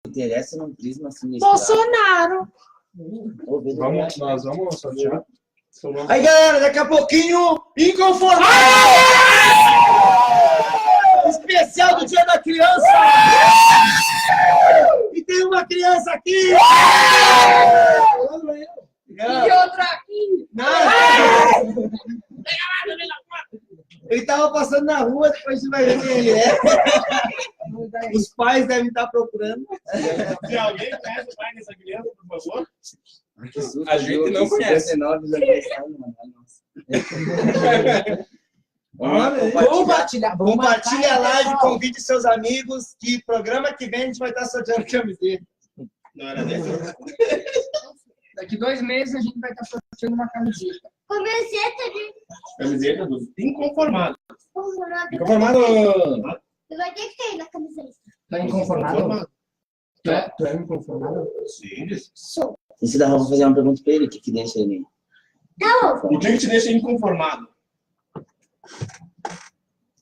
Interessa num prisma assim. Bolsonaro. Nós vamos sortear. Aí, galera, daqui a pouquinho, inconformado! Especial do Dia da Criança! E tem uma criança aqui! E outra aqui. Ele tava passando na rua, depois você vai ver quem ele é. Os pais devem estar procurando. Se alguém conhece o pai dessa criança, por favor. A gente não conhece. Compartilha a live, convide seus amigos, que programa que vem a gente vai estar sorteando camiseta. Não era desse? Daqui 2 meses a gente vai estar sorteando uma camiseta. Camiseta de... Camiseta dos inconformados. Inconformado! Vai ter que ter na camiseta. Tá inconformado? Tu é inconformado? Sim. Sou. E se dá pra fazer uma pergunta pra ele, o que deixa ele? Tá bom. O que te deixa inconformado?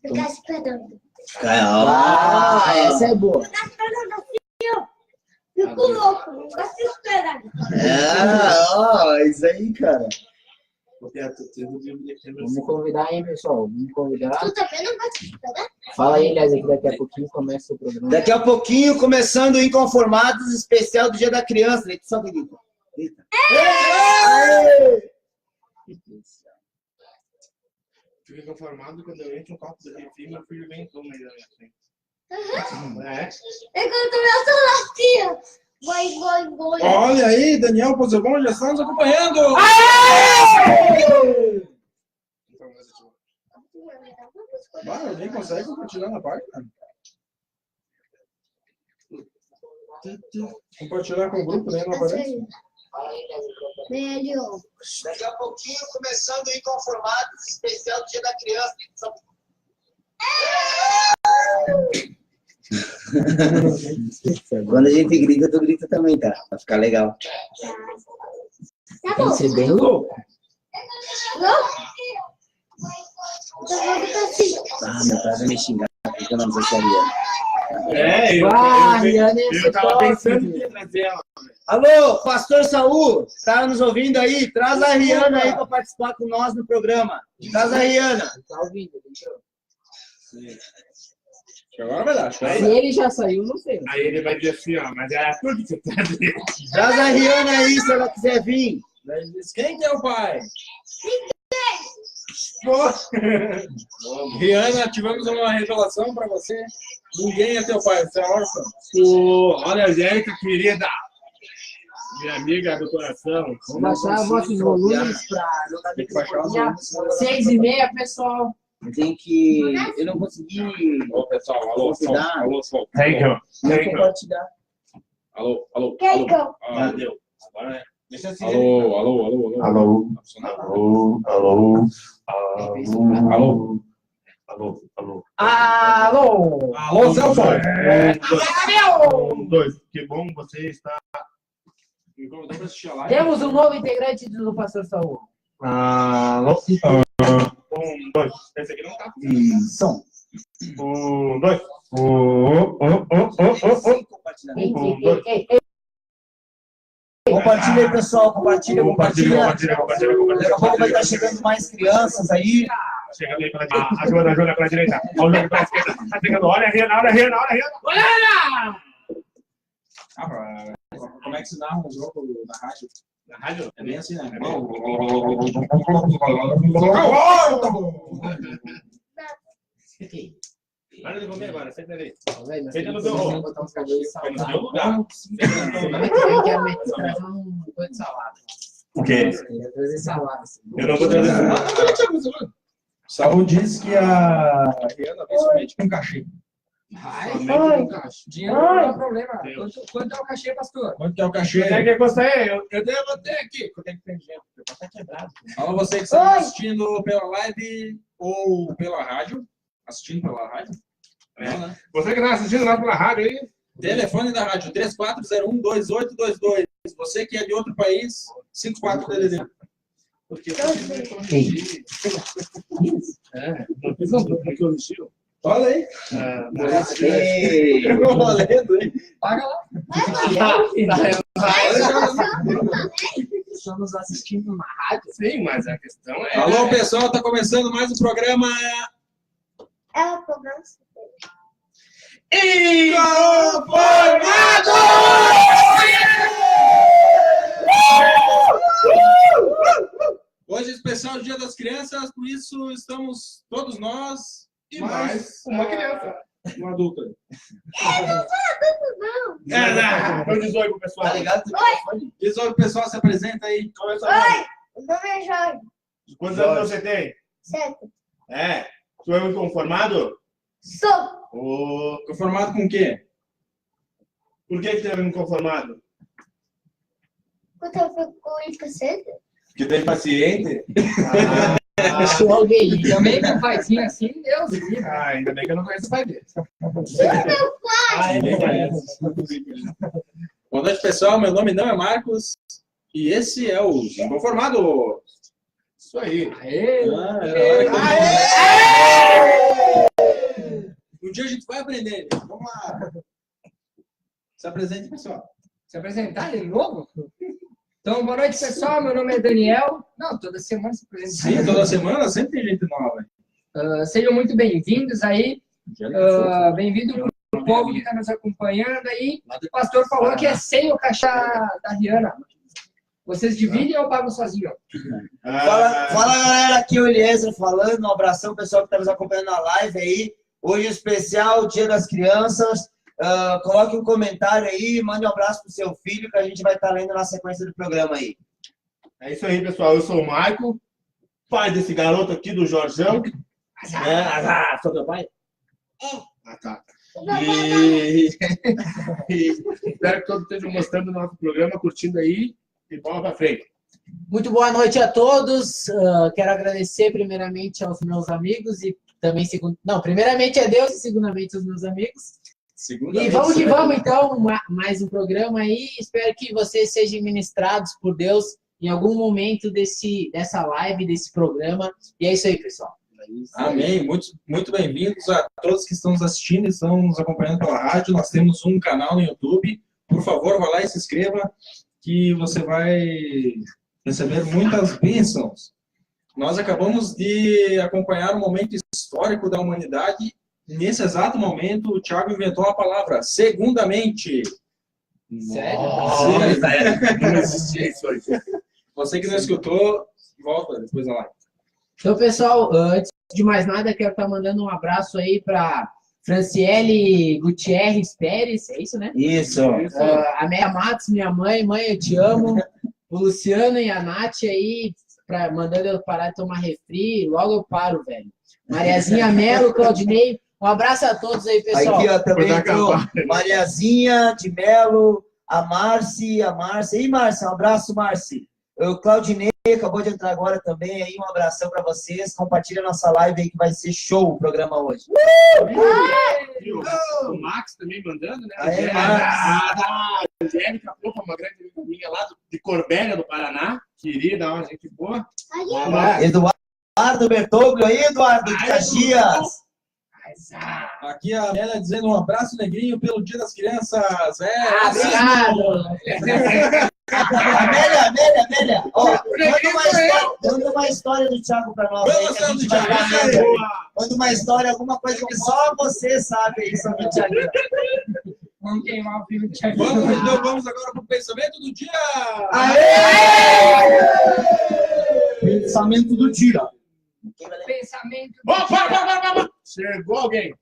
Ficar esperando. Essa é boa. Ficar esperando assim, ó. Fico louco, não gosto de esperar. Isso aí, cara. Vamos convidar, hein, pessoal? Vamos convidar. Tu também não gosta de esperar? Fala aí, Elias, que daqui a pouquinho começa o programa. Daqui a pouquinho, começando o Inconformados, especial do Dia da Criança. Só grita. Fico inconformado quando eu entro um copo de refri, meu filho vem e toma aí da minha frente. É. Enquanto meu celular tira. Goi. Olha aí, Daniel Pozebon já está nos acompanhando. Alguém consegue compartilhar na página? Compartilhar com o grupo, né? Não aparece? Melhor. Daqui a pouquinho, começando o Inconformados, especial do Dia da Criança. Quando a gente grita, tu grita também, tá? Vai ficar legal. Tá Tem bom. que ser bem louco. Meu pai vai me xingar, porque eu não sei se é Ariana. Eu tava pensando em trazer ela. Alô, Pastor Saul, tá nos ouvindo aí? Traz a Rihanna aí para participar com nós no programa. Traz a Rihanna. Tá ouvindo? Agora vai dar. Se ele já saiu, não sei. Aí ele vai dizer assim, ó, mas é tudo que você tá dizendo. Traz a Rihanna aí, se ela quiser vir. Quem que é o pai? Rihanna, tivemos uma revelação para você. Ninguém é teu pai, você é órfão. Olha, Angélica, querida. Minha amiga do coração. Vamos baixar vossos volumes para Tem que baixar os volumes. 6h30, pessoal. Eu não consegui. Ô, pessoal, alô, som. Thank you. Compartilhar. Alô. Quem que eu? Ah, deu. Agora é. Deixa assim. Alô. Alô. Alô, Celso. Dois. Que bom você está. Me convidou para assistir a live. Temos um novo integrante do Pastor Saul. Alô. 1, 2. Esse aqui não tá. Som. 1, 2. Compartilha aí, pessoal. Compartilha. Daqui a pouco vai estar chegando mais crianças aí. Chega ali pela direita. A Joana pela direita. O João pela esquerda. Tá chegando. Olha a Rihanna. Como é que se narra um jogo na rádio? Na rádio? É bem assim, né? Para de comer agora, senta ali. Senta no teu rolo. botar uns cabelos de Foi no salada. teu lugar. Eu quero trazer um coisa de salada. O quê? Eu quero trazer salada. Eu não vou trazer nada. Saúl disse que a Rihanna vem somente com cachê. Dinheiro não é problema. Quanto é o cachê, pastor? Quanto que é o cachê? Quanto é que custa aí? Eu devo ter aqui. Quanto é que tem dinheiro? Meu pai tá quebrado. Alô, você que está assistindo pela live ou pela rádio. Assistindo pela rádio? Não, né? Você que está assistindo lá pela rádio aí? Telefone da rádio 3401-2822. Você que é de outro país, 54 DDD. Porque Não fiz um pouco que eu estilo. Fala aí. Paga lá. Estamos assistindo na rádio. Sim, mas a questão é... Alô, pessoal, tá começando mais um programa. É o programa. Inconformado! Hoje é especial Dia das Crianças, por isso estamos todos nós E mais uma criança. um adulto. Então diz oi pro pessoal. Tá ligado? Diz oi, pessoal, se apresenta aí. Começa Oi, meu nome é Jorge. Quantos anos você tem? Certo? É. Tu é um inconformado? Sou. Conformado com o quê? Por que tu é um inconformado? Quando eu fico impaciente. Que tem paciente. Eu sou alguém. Também com um paizinho assim, Deus livre. Ainda bem que eu não conheço o pai dele. Boa noite, pessoal. Meu nome não é Marcos e esse é o Inconformado. Isso aí. Aê! Um dia a gente vai aprender. Vamos lá. Se apresente, pessoal. Se apresentar de novo? Então, boa noite, pessoal. Meu nome é Daniel. Não, toda semana se apresenta. Sim, toda semana sempre tem gente nova. Sejam muito bem-vindos aí. Bem-vindo o povo que está nos acompanhando aí. O pastor falou que é sem o caixa da Rihanna. Vocês dividem ou pagam sozinho? Fala, galera, aqui é o Eliezer falando. Um abração, pessoal que está nos acompanhando na live aí. Hoje, especial Dia das Crianças. Coloque um comentário aí, mande um abraço pro seu filho que a gente vai estar lendo na sequência do programa aí. É isso aí, pessoal. Eu sou o Maico, pai desse garoto aqui, do Jorjão. Sou teu pai? Ah, tá. E espero que todos estejam gostando do nosso programa, curtindo aí e bola pra frente. Muito boa noite a todos. Quero agradecer primeiramente aos meus amigos e também primeiramente a Deus e segundamente aos meus amigos. E vamos que vamos então, mais um programa aí. Espero que vocês sejam ministrados por Deus em algum momento dessa live, desse programa. E é isso aí, pessoal. Amém. Muito bem-vindos a todos que estão nos assistindo e estão nos acompanhando pela rádio. Nós temos um canal no YouTube. Por favor, vá lá e se inscreva, que você vai receber muitas bênçãos. Nós acabamos de acompanhar um momento histórico da humanidade. Nesse exato momento, o Thiago inventou a palavra segundamente. Sério? Não existia isso aí. Você que não escutou, volta depois da live. Então, pessoal, antes de mais nada, quero estar mandando um abraço aí para Franciele Gutierrez Pérez, é isso, né? Isso. A Meia Matos, minha mãe, eu te amo. O Luciano e a Nath aí, mandando eu parar de tomar refri, logo eu paro, velho. Mariazinha Melo, Claudinei, um abraço a todos aí, pessoal. Aqui, ó, também entrou Mariazinha de Melo, a Márcia. Ih, Márcia, um abraço, Márcia. O Claudinei acabou de entrar agora também, aí um abração para vocês. Compartilha a nossa live aí que vai ser show o programa hoje. O Max também mandando, né? Aê, A Angélica, uma grande amiga minha lá de Corbélia, do Paraná. Querida, uma gente boa. Eduardo Bertoglio aí, Eduardo de Caxias. Aqui a Amélia dizendo um abraço negrinho pelo Dia das Crianças. Obrigado. Amélia. Ó, manda uma história do Thiago pra nós aí, que a gente vai ver. Manda uma história, alguma coisa que só você sabe aí sobre o Thiago. Vamos queimar o filme do Thiago. Vamos agora para o pensamento do dia. Pensamento do dia. Pensamento do Opa! Chegou alguém.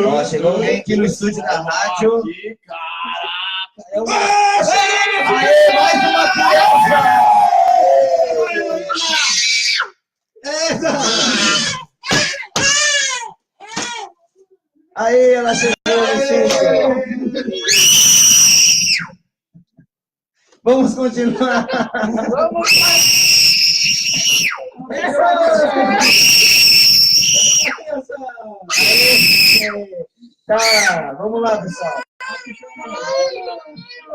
Ó, chegou alguém aqui no estúdio da rádio. Aqui, caraca. Aê, mais uma criança! Aí, ela chegou no estúdio. Vamos continuar. Tá, vamos lá, pessoal.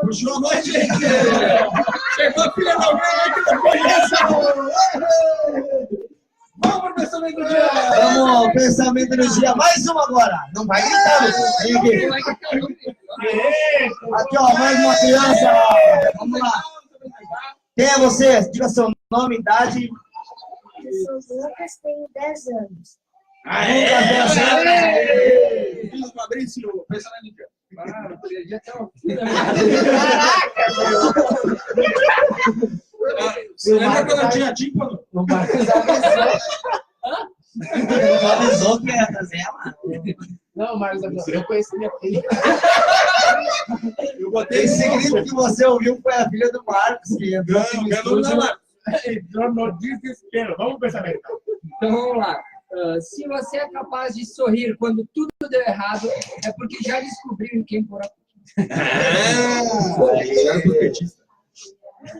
Puxou a noite, gente. Chegou a filha da alguém que não conhece. Vamos pro pensamento do dia! Vamos, pensamento do dia. Mais uma agora. Não vai gritar, meu filho. Aqui, ó, mais uma criança. Vamos lá. Quem é você? Diga seu nome, idade. Eu sou o Lucas, tenho 10 anos. Lucas, 10 anos. Filho do Fabrício, pensamento do dia. Você lembra quando eu tinha tímpano? O Marcos avisou. Não avisou que ia trazer ela? Não, o Marcos avisou. Eu conheço minha filha. Eu botei Esse grito que você ouviu foi a filha do Marcos, que entrou aqui no Ganhou estúdio. Entrou no desespero. Vamos pensar bem. Então vamos lá. Se você é capaz de sorrir quando tudo deu errado, é porque já descobriram quem por aqui.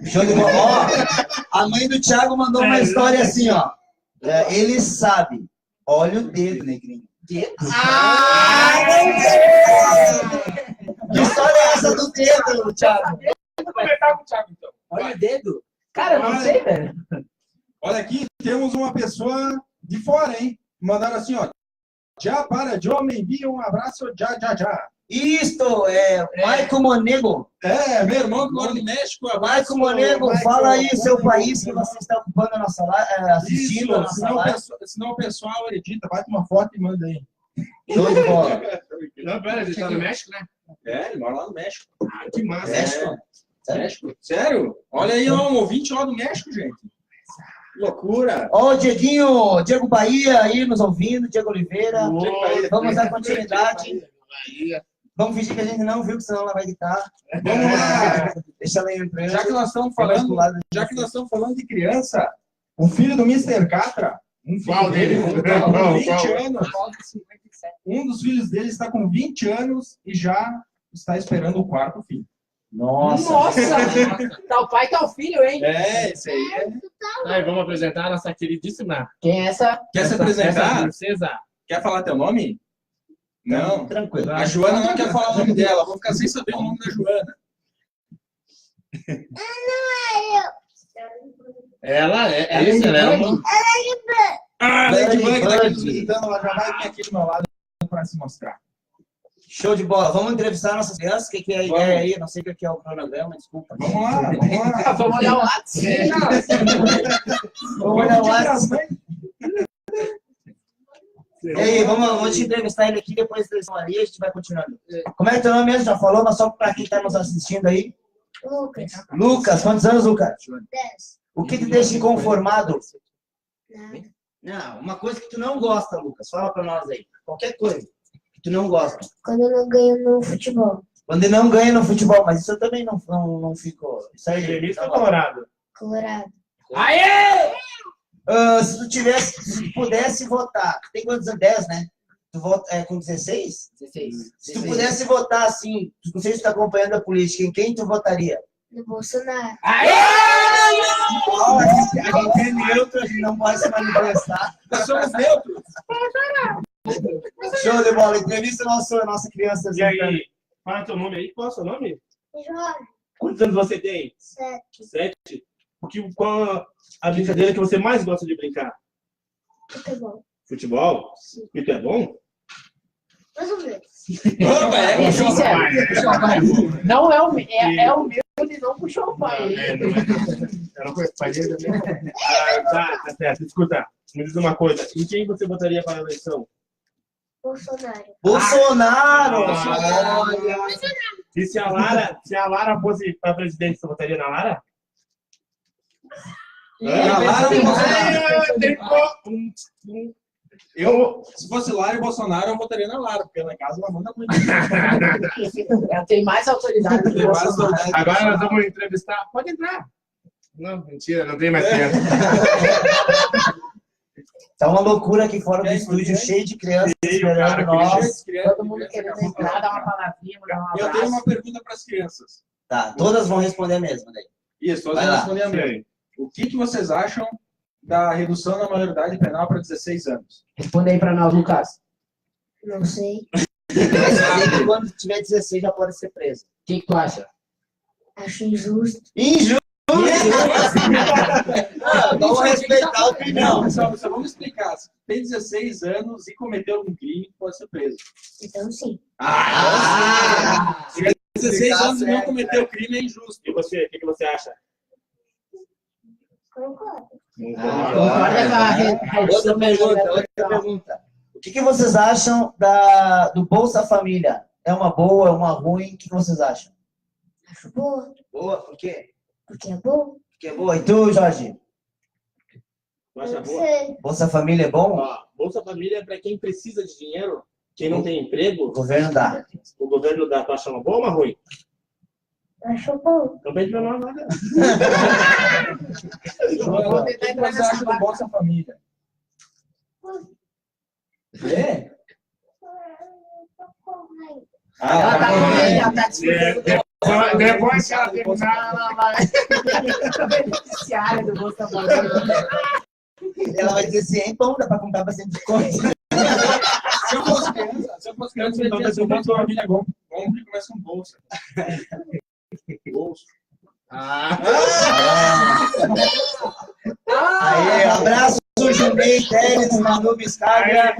Show de bola. Ó, a mãe do Thiago mandou uma história assim, ó. Ele sabe. Olha o dedo, negrinho. Dedo? Que história é essa do dedo, Thiago? Vamos comentar com o Thiago, então. Olha o dedo. Cara, eu não sei, velho. Olha aqui, temos uma pessoa de fora, hein? Mandaram assim, ó. Já para, Joe, me envia um abraço, já. Isto é Maico Monego. É, meu irmão que mora no México. Maico Monego, fala aí seu país que você está ocupando a nossa live, assistindo a Isso, nossa live. senão o pessoal edita, bate uma foto e manda aí. Show de bola. Não, pera, ele tá no México, né? É, ele mora lá no México. Ah, que massa. México? México? Sério? Olha aí, ó, um ouvinte lá do México, gente. Que loucura. Ó, o Dieguinho, Diego Bahia aí nos ouvindo, Diego Oliveira. Oi, Vamos dar continuidade. Bahia. Vamos fingir que a gente não viu, que senão ela vai editar. Vamos lá. Deixa ela aí entrando. Já que nós estamos falando de criança, o filho do Mr. Catra, um filho Qual dele, dele? tá com Qual? 20 Qual? anos. Falta 57. Um dos filhos dele está com 20 anos e já está esperando o quarto filho. Nossa. Tá o pai, tá o filho, hein? É, esse aí é. Aí, vamos apresentar a nossa queridíssima. Quem é essa? Quer se Essa apresentar? princesa. Quer falar teu nome? Não. Tranquilo. A Joana não quer falar o nome dela. Vou ficar sem saber o nome da Joana. Ela é isso, ela é uma... Ah, Ladybug tá aqui Ladybug. nos visitando. Ela já vai vir aqui do meu lado para se mostrar. Show de bola. Vamos entrevistar nossas crianças. O que é a ideia aí? Não sei o que é o cronograma, desculpa. Vamos lá, vamos lá. Vamos olhar o WhatsApp. Vamos olhar o WhatsApp. E aí, vamos te entrevistar ele aqui, depois da Maria, a gente vai continuando. Como é que teu nome mesmo? Já falou, mas só para quem está nos assistindo aí. Lucas, Lucas, quantos anos, Lucas? 10. O que te deixa inconformado? Nada. Não, uma coisa que tu não gosta, Lucas. Fala para nós aí. Qualquer coisa que tu não gosta. Quando eu não ganho no futebol. Quando ele não ganha no futebol, mas isso eu também não fico. Isso aí, Gremista tá ou bom. Colorado? Colorado. Aê! Se tu pudesse votar, tem quantos anos? 10, né? Tu vota com 16? 16. Se tu pudesse votar assim, não sei se tu tá acompanhando a política, em quem tu votaria? No Bolsonaro. Aê! A gente é neutro, a gente não pode se manifestar. Nós somos neutros. Show de bola, entrevista nossa criança. E aí, fala teu nome aí. Qual é o seu nome? Jorge, Quantos anos você tem? 7. 7. Qual a brincadeira que você mais gosta de brincar? Futebol. Futebol? E tu é bom? Mais ou menos. Opa, É puxou o sincero. pai. Puxou o pai. Não é o meu, é o meu, ele não puxou o pai. Não é. Eu não conheço o pai dele também. Tá certo. Escuta, me diz uma coisa. Em quem você votaria para a eleição? Bolsonaro. Bolsonaro! Ah. Olha! E se a Lara fosse para presidente, você votaria na Lara? Na Lara ou Bolsonaro? Eu... Se fosse Lara e Bolsonaro, eu votaria na Lara, porque lá em casa ela manda muito. Ela tem mais autoridade que o Bolsonaro. Agora nós vamos entrevistar. Pode entrar. Não, mentira, não tem mais tempo. Tá uma loucura aqui fora do estúdio, cheio de crianças esperando nós. Todo mundo querendo entrar, dar uma palavrinha, mandar um Eu tenho abraço. uma pergunta para as crianças. Tá, todas vão responder mesmo daí. Isso, todas Vai lá. respondem a mim. O que vocês acham da redução da maioridade penal para 16 anos? Responde aí pra nós, Lucas. Não sei. Vai dizer que quando tiver 16 já pode ser preso. O que tu acha? Acho injusto. Injusto! Vamos respeitar a opinião. Não, só vamos explicar. Se tem 16 anos e cometeu algum crime, pode ser preso. Então, sim. Se tem 16 anos e não cometeu crime, é injusto. E você, o que você acha? Concordo. Outra pergunta. O que vocês acham do Bolsa Família? É uma boa, é uma ruim? O que vocês acham? Acho boa. Boa, por quê? Porque é bom. Porque é boa. E tu, Jorge? Tu acha Não boa? sei. Bolsa Família é bom? Ó, Bolsa Família é para quem precisa de dinheiro, quem não tem O emprego, governo dá. o governo dá. Tu acha uma boa ou uma ruim? Acho bom. Não pede pra nós nada. Eu vou tentar entrar Você nessa acha do barca. Bolsa Família? É? Ela tá comendo, ela tá Depois que ela terminar, ela vai. beneficiária do Bolsa Família. Ela vai dizer assim, hein, bom, dá pra comprar bastante coisa. Se eu fosse criança, eu ia dizer o Bolsa Família é bom. Bom que começa com bolsa. Bolsa. Aí, abraço, Junei, Teres, Manu Biscaga,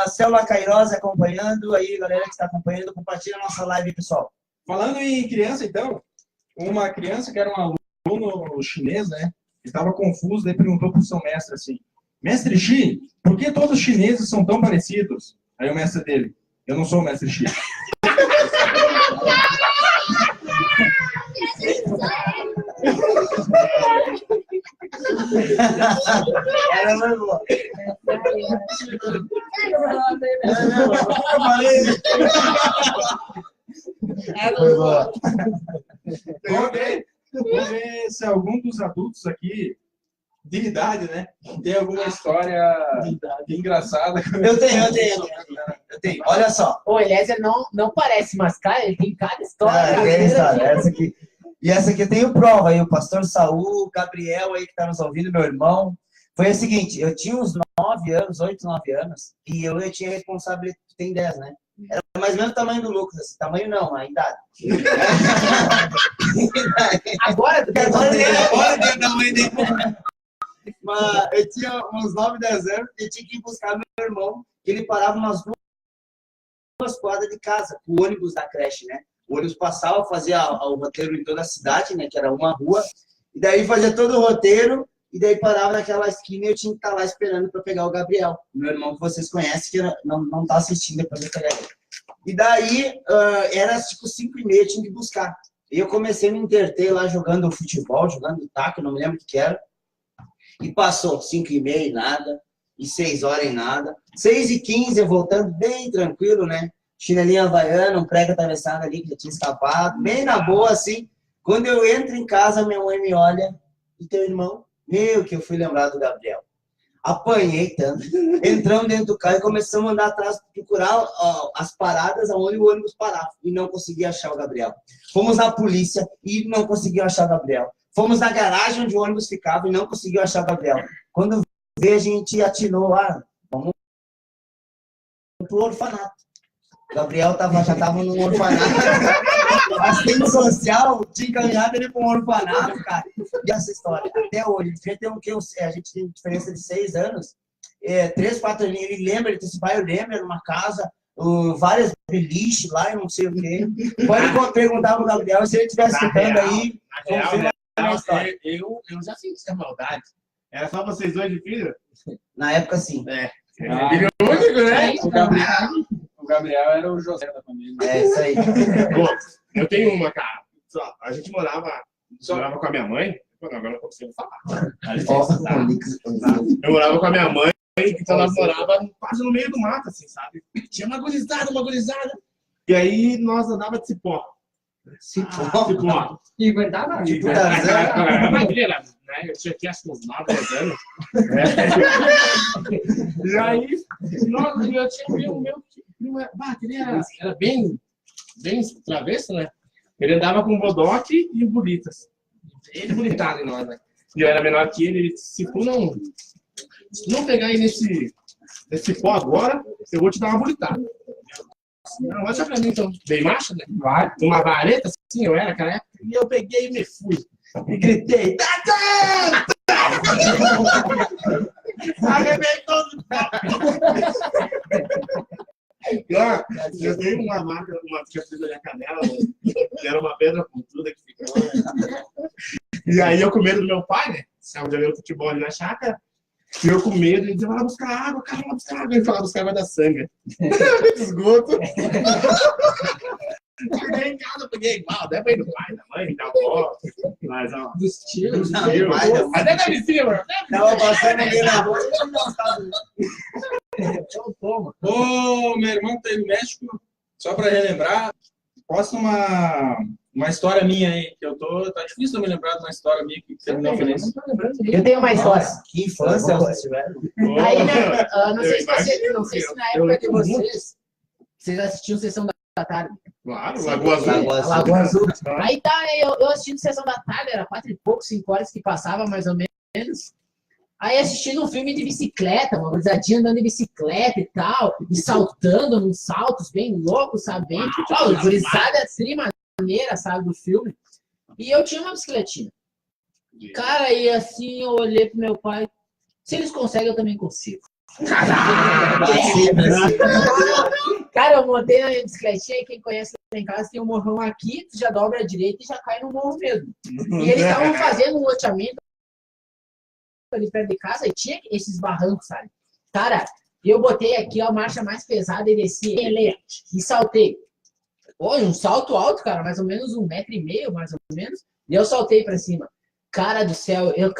Célula Cairosa acompanhando. Aí, galera que está acompanhando, compartilha a nossa live, pessoal. Falando em criança, então, uma criança que era um aluno chinês, né? Ele estava confuso, daí perguntou para o seu mestre assim: Mestre Xi, por que todos os chineses são tão parecidos? Aí o mestre dele: eu não sou o mestre Xi. Era mais boa. Foi boa. Vamos ver se algum dos adultos aqui, de idade, né, tem alguma história engraçada. Eu tenho. Olha só. O Eliezer não parece, mas, cara, ele tem cada história. Tem história. Essa aqui. E essa aqui eu tenho prova aí. O pastor Saul, o Gabriel aí que está nos ouvindo, meu irmão. Foi o seguinte, eu tinha uns 9 anos, 8, 9 anos, e eu tinha responsabilidade, tem 10, né? Era mais ou menos o tamanho do Lucas, assim. Tamanho não, a idade. Agora Agora tem o tamanho dele. Mas eu tinha uns 9, 10 anos e tinha que ir buscar meu irmão, que ele parava umas 2 quadras de casa, o ônibus da creche, né? O ônibus passava, fazia o roteiro em toda a cidade, né? Que era uma rua, e daí fazia todo o roteiro, e daí parava naquela esquina e eu tinha que estar lá esperando para pegar o Gabriel, meu irmão que vocês conhecem, que não tá assistindo depois de pegar ele. E daí, era tipo 5h30, eu tinha que buscar. E eu comecei a me entreter lá jogando futebol, jogando taco, não me lembro o que era. E passou 5h30 e nada, e 6 horas e nada. 6h15 eu voltando bem tranquilo, né? Chinelinha havaiana, um prego atravessado ali que já tinha escapado, bem na boa assim. Quando eu entro em casa, minha mãe me olha, e teu irmão? Meu, que eu fui lembrar do Gabriel. Apanhei tanto. Entramos dentro do carro e começamos a andar atrás, procurar as paradas onde o ônibus parava. E não conseguia achar o Gabriel. Fomos na polícia e não conseguiu achar o Gabriel. Fomos na garagem onde o ônibus ficava e não conseguiu achar o Gabriel. Quando veio, a gente atinou lá. Vamos pro orfanato. O Gabriel já estava num orfanato. Assistente social tinha encaminhado ele para um orfanato, cara. E essa história, até hoje, a gente tem diferença de 6 anos, 3, 4 anos, ele lembra, ele disse, pai, eu lembro, era uma casa, várias beliche lá, eu não sei o quê. Pode perguntar pro Gabriel, se ele estiver escutando aí, confirma a história. Eu já senti essa maldade. Era só vocês dois de filho? Na época, sim. Filho único, né? O Gabriel era o José da família. É isso aí. Pô, eu tenho uma, cara. A gente morava com a minha mãe. Agora não consigo falar. Eu morava com a minha mãe, então ela morava quase no meio do mato, assim, sabe? Tinha uma gurizada. E aí nós andava de cipó. Cipó. E aguentava? Madeira, né? Eu tinha aqui acho que uns 9, 10 anos. E aí, eu tinha o meu primo, ele era bem travesso, né? Ele andava com o Bodoque e o Bolitas. Ele bonitado em nós, né? E eu era menor que ele. Se tu não pegar aí nesse pó agora, eu vou te dar uma bolitada. Não, olha pra mim, então. Bem macho, né? Uma vareta, assim, eu era naquela época. E eu peguei e me fui. E gritei, Arrebentou no eu dei uma marca, uma cicatriz na minha canela, era uma pedra pontuda que ficou. Né? E aí eu com medo do meu pai, né? Saiu de o futebol ali na chácara. E eu com medo, ele dizia, vai lá buscar água, cara, vai lá buscar água. Ele falava buscar água da sangue. Esgoto. Cheguei em casa, peguei igual, deve ir do pai, da mãe, da avó, mas ó. Dos tios. Até da vizinha, mano. tava passando ali na rua. Então, toma. Ô, meu irmão tá aí no México, só para relembrar, posta uma história minha aí, que eu tô. Tá difícil eu me lembrar de uma história minha que terminou feliz. Eu tenho uma história. Que infância vocês tiveram. Aí, né, não sei se na época de vocês assistiam Sessão da Tarde. Claro, Lagoa Azul. Lagoa Azul. Aí tá, eu assistindo Sessão da Tarde, era 4 e pouco, 5 horas que passava, mais ou menos. Aí assistindo um filme de bicicleta, uma gurizadinha andando de bicicleta e tal, e saltando nos saltos bem loucos, sabe? Bem, gurizada maneira, sabe, do filme. E eu tinha uma bicicletinha. Cara, e assim eu olhei pro meu pai, se eles conseguem, eu também consigo. Cara, eu montei a bicicletinha e quem conhece lá em casa tem um morrão aqui, tu já dobra a direita e já cai no morro mesmo. E eles estavam fazendo um loteamento ali perto de casa e tinha esses barrancos, sabe? Cara, eu botei aqui a marcha mais pesada e desci ele e saltei. Olha, um salto alto, cara, mais ou menos 1,5 metro, mais ou menos, e eu saltei pra cima. Cara do céu, eu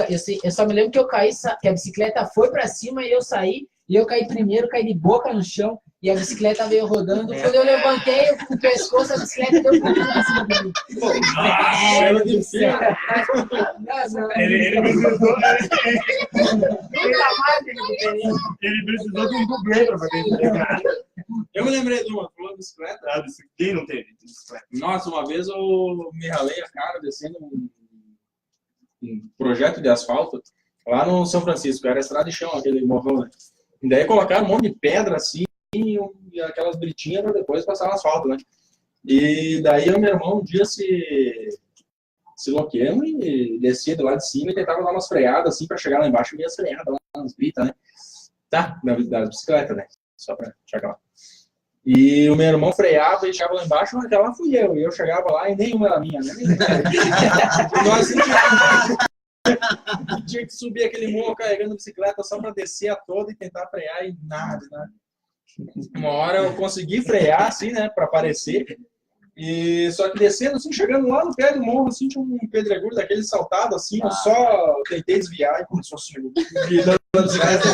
só me lembro que eu caí, que a bicicleta foi pra cima e eu saí, e eu caí primeiro, caí de boca no chão, e a bicicleta veio rodando. Quando eu levantei o pescoço, a bicicleta deu um pouquinho pra cima de mim. Ele precisou de um dublê pra fazer isso. Eu me lembrei de uma, falou bicicleta. Quem não teve bicicleta? Nossa, uma vez eu me ralei a cara descendo um projeto de asfalto lá no São Francisco. Era estrada de chão, aquele morrão, né? E daí colocaram um monte de pedra assim e aquelas britinhas para depois passar no asfalto, né? E daí eu e meu irmão um dia se loqueamos e descia do lado de cima e tentava dar umas freadas assim para chegar lá embaixo e ia as freadas lá nas britas, né? Tá, da bicicleta, né? Só para chegar lá. E o meu irmão freava e chegava lá embaixo, mas aquela fui eu. E eu chegava lá e nenhuma era minha, né? E nós tinha que subir aquele morro carregando bicicleta só para descer a toda e tentar frear e nada, né? Uma hora eu consegui frear, assim, né, para aparecer. E só que descendo, assim, chegando lá no pé do morro, assim, tinha um pedregulho daquele saltado, assim, eu só tentei desviar e começou assim, a bicicleta.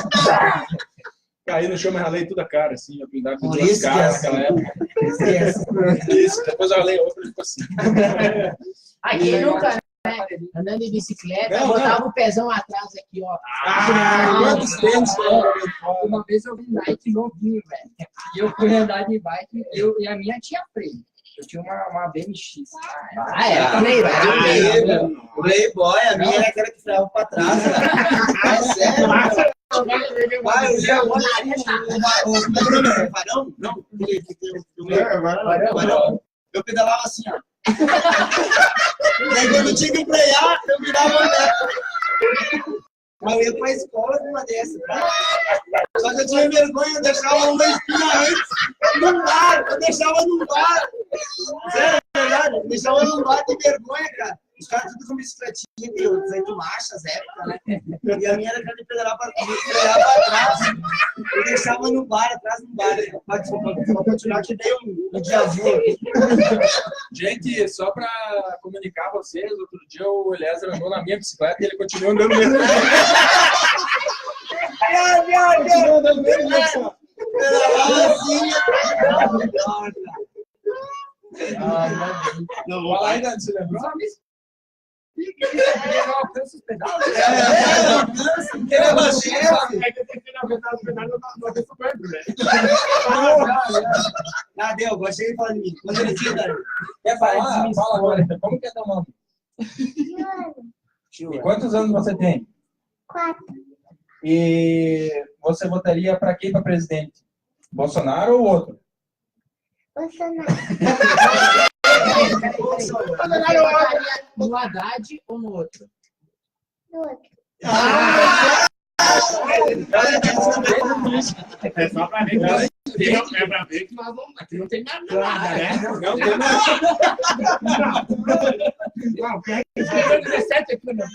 Caí no chão, me ralei toda a cara, assim, eu cuidava com duas caras naquela época. Isso, depois eu ralei outra e ficou assim. Aqui nunca, né? Andando de bicicleta, botava o pezão atrás aqui, ó. Quantos tênis? Uma vez eu vi Nike novinho, velho. E eu fui andar de bike e a minha tinha freio. Eu tinha uma BMX. Playboy, a minha era aquela que freava pra trás. É sério? Vai, eu já vou Não. Eu pedalava assim, ó. Daí quando tinha que frear, eu virava mas eu ia pra escola numa dessas, cara. Só que eu tinha vergonha, eu deixava uma espinha antes no bar. Eu deixava no bar. Sério, é verdade. Eu deixava no bar de vergonha, cara. Os caras tudo com bicicletinha, de 18 marchas, época, né? E a minha era aquela de pedalar pra trás. Eu deixava no bar, atrás no bar. Vou continuar, te dei um dia vu aqui. Gente, só para comunicar a vocês, outro dia o Eliezer andou na minha bicicleta e ele continua andando mesmo. Continua andando mesmo. Pedalava assim. Não, vou lá ainda, você lembrou? Eu alcanço os pedalos. Deu, gostei de falar de mim. Quando ele tira, Quer falar? Fala agora. Como que é teu nome? E quantos anos você tem? 4. E você votaria para quem para presidente? Bolsonaro ou outro? Bolsonaro. No Haddad ou no outro? No outro. É só pra ver que nós vamos. Aqui não tem nada, né? Não, quer que 17 aqui no meu.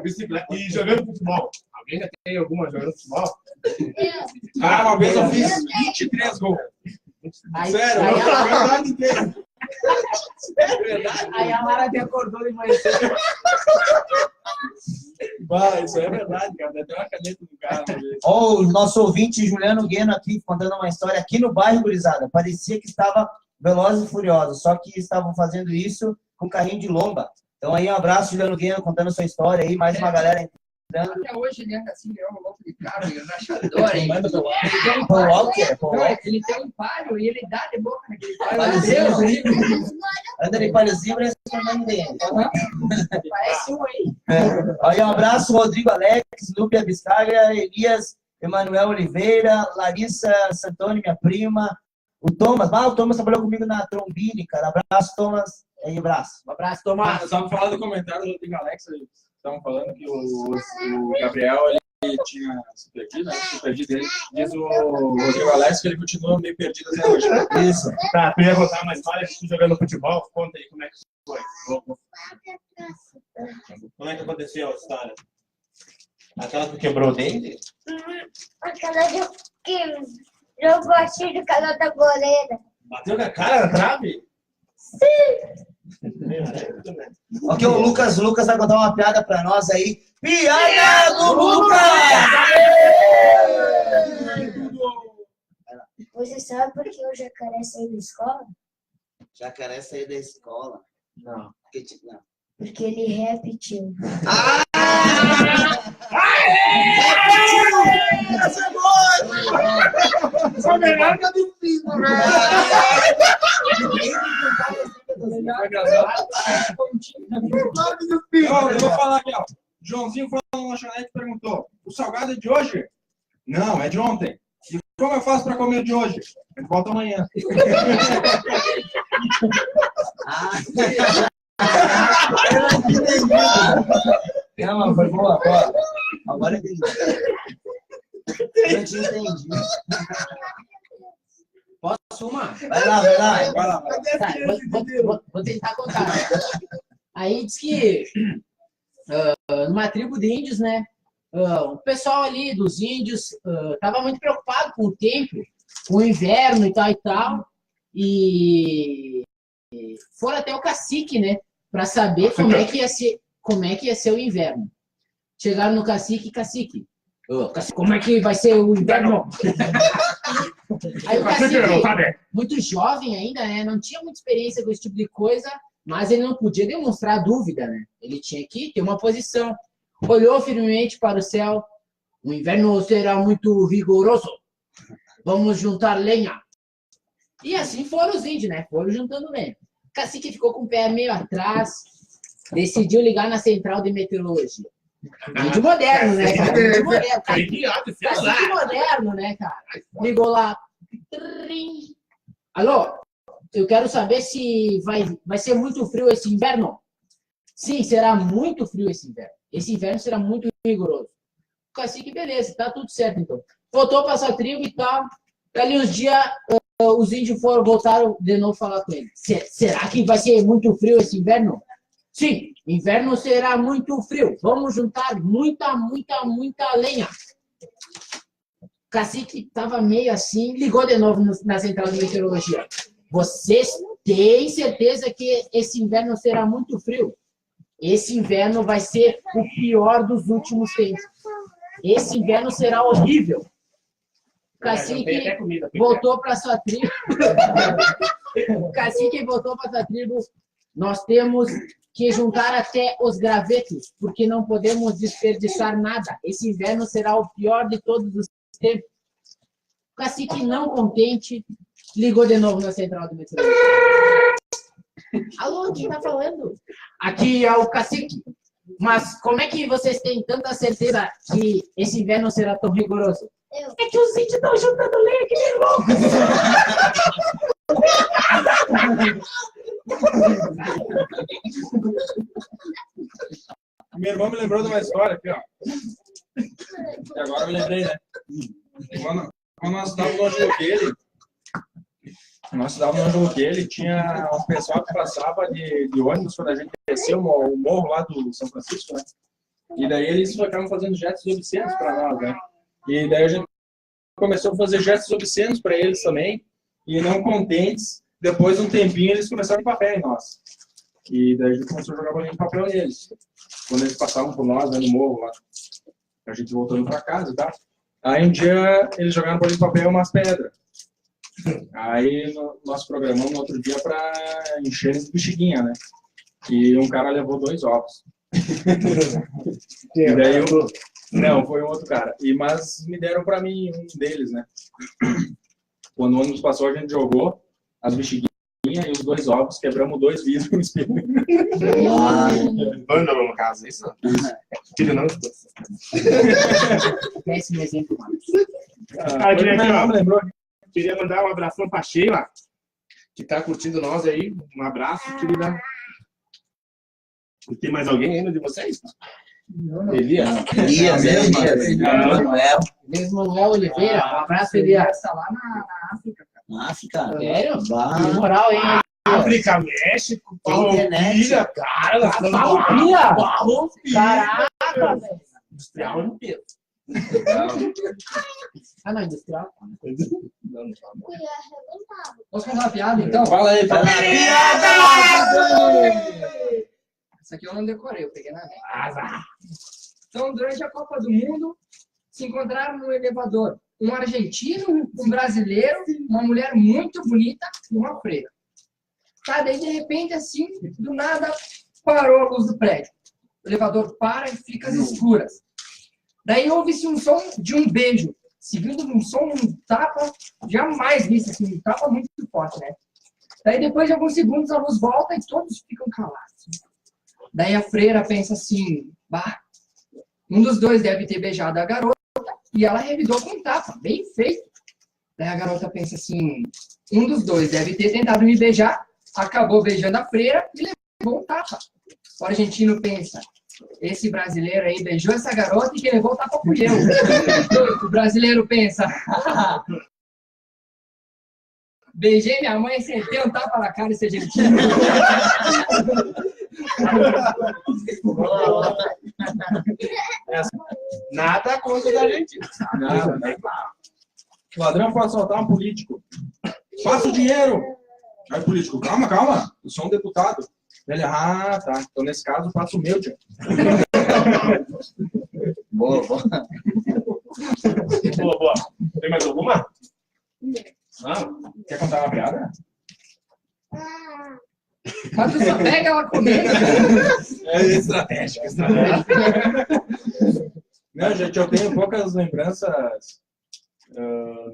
Bicicleta. E jogando futebol. Alguém já tem alguma jogando futebol? Uma vez eu fiz 23 gols. Sério, aí eu ela- verdade inteira. Aí a Mara me acordou de manhã. Isso é verdade, cara. Deu até uma caneta no cara. Ó, o nosso ouvinte Juliano Gueno aqui, contando uma história aqui no bairro, gurizada. Parecia que estava Velozes e Furiosos, só que estavam fazendo isso com carrinho de lomba. Então aí, um abraço, Juliano Gueno, contando sua história aí, mais uma galera entrando. Até hoje ele anda assim, é um louco de carro, ele rachador, hein? Paul Walker, Não, ele tem um palho e ele dá de boca naquele palho. Palhozinho, Meu Deus, anda de palhozinho, parece que tá andando dele. Parece um aí. Aí, um abraço, Rodrigo Alex, Lúpia Biscaglia, Elias, Emanuel Oliveira, Larissa Santoni, minha prima, o Thomas. O Thomas trabalhou comigo na Trombini, cara. Abraço, Thomas. Aí, abraço. Um abraço, Tomás. Eu estava falando do comentário do Rodrigo Alex, estavam falando que o Gabriel ele tinha se perdido, né? Se perdido dele. Diz o Rodrigo Alex que ele continua meio perdido até hoje. Isso. Tá, tu ia contar uma história de tu jogando futebol? Conta aí como é que foi. Como é que aconteceu a história? Aquela que quebrou o dente? Aquela que jogou a tiro com a outra goleira. Bateu com a cara na trave? Ok, o Lucas vai contar uma piada pra nós aí. Piada do Lucas! Você sabe por que o jacaré saiu da escola? Jacaré saiu da escola. Não. Não. Porque ele repetiu. Só melhor que a do filho, né? Eu vou falar aqui, ó. Joãozinho foi na lanchonete e perguntou: o salgado é de hoje? Não, é de ontem. E como eu faço para comer o de hoje? Ele volta amanhã. Não, mas foi boa. Agora eu entendi. Eu te entendi. Posso uma? Vai lá. Tá, vou tentar contar. Aí diz que numa tribo de índios, né? O pessoal ali dos índios estava muito preocupado com o tempo, com o inverno e tal. E foram até o cacique, né? Para saber como é que ia ser o inverno. Chegaram no cacique, como é que vai ser o inverno? Aí o cacique, muito jovem ainda, né? Não tinha muita experiência com esse tipo de coisa, mas ele não podia demonstrar dúvida, né? Ele tinha que ter uma posição. Olhou firmemente para o céu. O inverno será muito rigoroso. Vamos juntar lenha. E assim foram os índios, né? Foram juntando lenha. O cacique ficou com o pé meio atrás, decidiu ligar na central de meteorologia. Índio moderno, né, cara? Índio moderno. Cacique moderno, né, cara? Ligou lá. Alô? Eu quero saber se vai ser muito frio esse inverno. Sim, será muito frio esse inverno. Esse inverno será muito rigoroso. O cacique, beleza, tá tudo certo então. Voltou para sua tribo e tal. Ali uns dias, os índios voltaram de novo falar com ele. Será que vai ser muito frio esse inverno? Sim, inverno será muito frio. Vamos juntar muita lenha. O cacique estava meio assim, ligou de novo na central de meteorologia. Vocês têm certeza que esse inverno será muito frio? Esse inverno vai ser o pior dos últimos tempos. Esse inverno será horrível. O cacique voltou para sua tribo. O cacique voltou para sua tribo. Nós temos que juntar até os gravetos, porque não podemos desperdiçar nada. Esse inverno será o pior de todos os tempos. O cacique, não contente, ligou de novo na central do meteorologia. Alô, quem tá falando? Aqui é o cacique. Mas como é que vocês têm tanta certeza que esse inverno será tão rigoroso? É que os índios estão juntando lenha aqui, meu irmão. Meu irmão me lembrou de uma história aqui, ó. E agora eu me lembrei, né? Quando nós estávamos no jogo dele, tinha um pessoal que passava de ônibus quando a gente desceu o morro lá do São Francisco, né? E daí eles ficavam fazendo gestos obscenos para nós, né? E daí a gente começou a fazer gestos obscenos para eles também. E não contentes, depois de um tempinho eles começaram a papel em nós. E daí a gente começou a jogar bolinha de papel neles. Quando eles passavam por nós, né, no morro lá. A gente voltando para casa, tá? Aí um dia eles jogaram bolinha de papel e umas pedras. Aí nós programamos no outro dia para encher eles de bexiguinha, né? E um cara levou 2 ovos. E daí não, foi um outro cara. Mas me deram para mim um deles, né? Quando o ônibus passou, a gente jogou as bexiguinhas e os 2 ovos, quebramos 2 vidros no espelho. Banda, no caso, é isso não. Filho não. Péssimo exemplo, mano. Queria mandar um abração pra Sheila, que tá curtindo nós aí. Um abraço, querida. E tem mais alguém ainda de vocês? Elias. Elias. Manuel. Elias Manuel Oliveira. Um abraço, Elias. Tá lá na África, cara. Na África? Sério? Bah. Que moral, hein? África, México, internet. cara. Farroupilha? Caraca, velho. Industrial no Pedro. Ah, não, industrial. Posso contar uma piada, então? Fala aí, fala aí. Essa aqui eu não decorei, eu peguei na net. Então, durante a Copa do Mundo, se encontraram no elevador um argentino, um brasileiro, uma mulher muito bonita e uma freira. Tá, daí de repente, assim, do nada, parou a luz do prédio. O elevador para e fica às escuras. Daí ouve-se um som de um beijo, seguido de um som, um tapa, jamais visto assim, um tapa muito forte, né? Daí depois de alguns segundos a luz volta e todos ficam calados. Daí a freira pensa assim, bah, um dos dois deve ter beijado a garota e ela revidou com um tapa, bem feito. Daí a garota pensa assim, um dos dois deve ter tentado me beijar, acabou beijando a freira e levou um tapa. O argentino pensa, esse brasileiro aí beijou essa garota e quem levou o tapa fui eu. O brasileiro pensa, beijei minha mãe e sentei um tapa na cara desse argentino. Nada contra da Argentina. Nada. O ladrão pode assaltar um político. Passa o dinheiro. Aí o político, calma. Eu sou um deputado. Ele, tá. Então nesse caso, passa o meu, tio. Boa. Boa. Tem mais alguma? Não. Quer contar uma piada? Mas tu só pega ela comendo. É estratégico. Não, gente, eu tenho poucas lembranças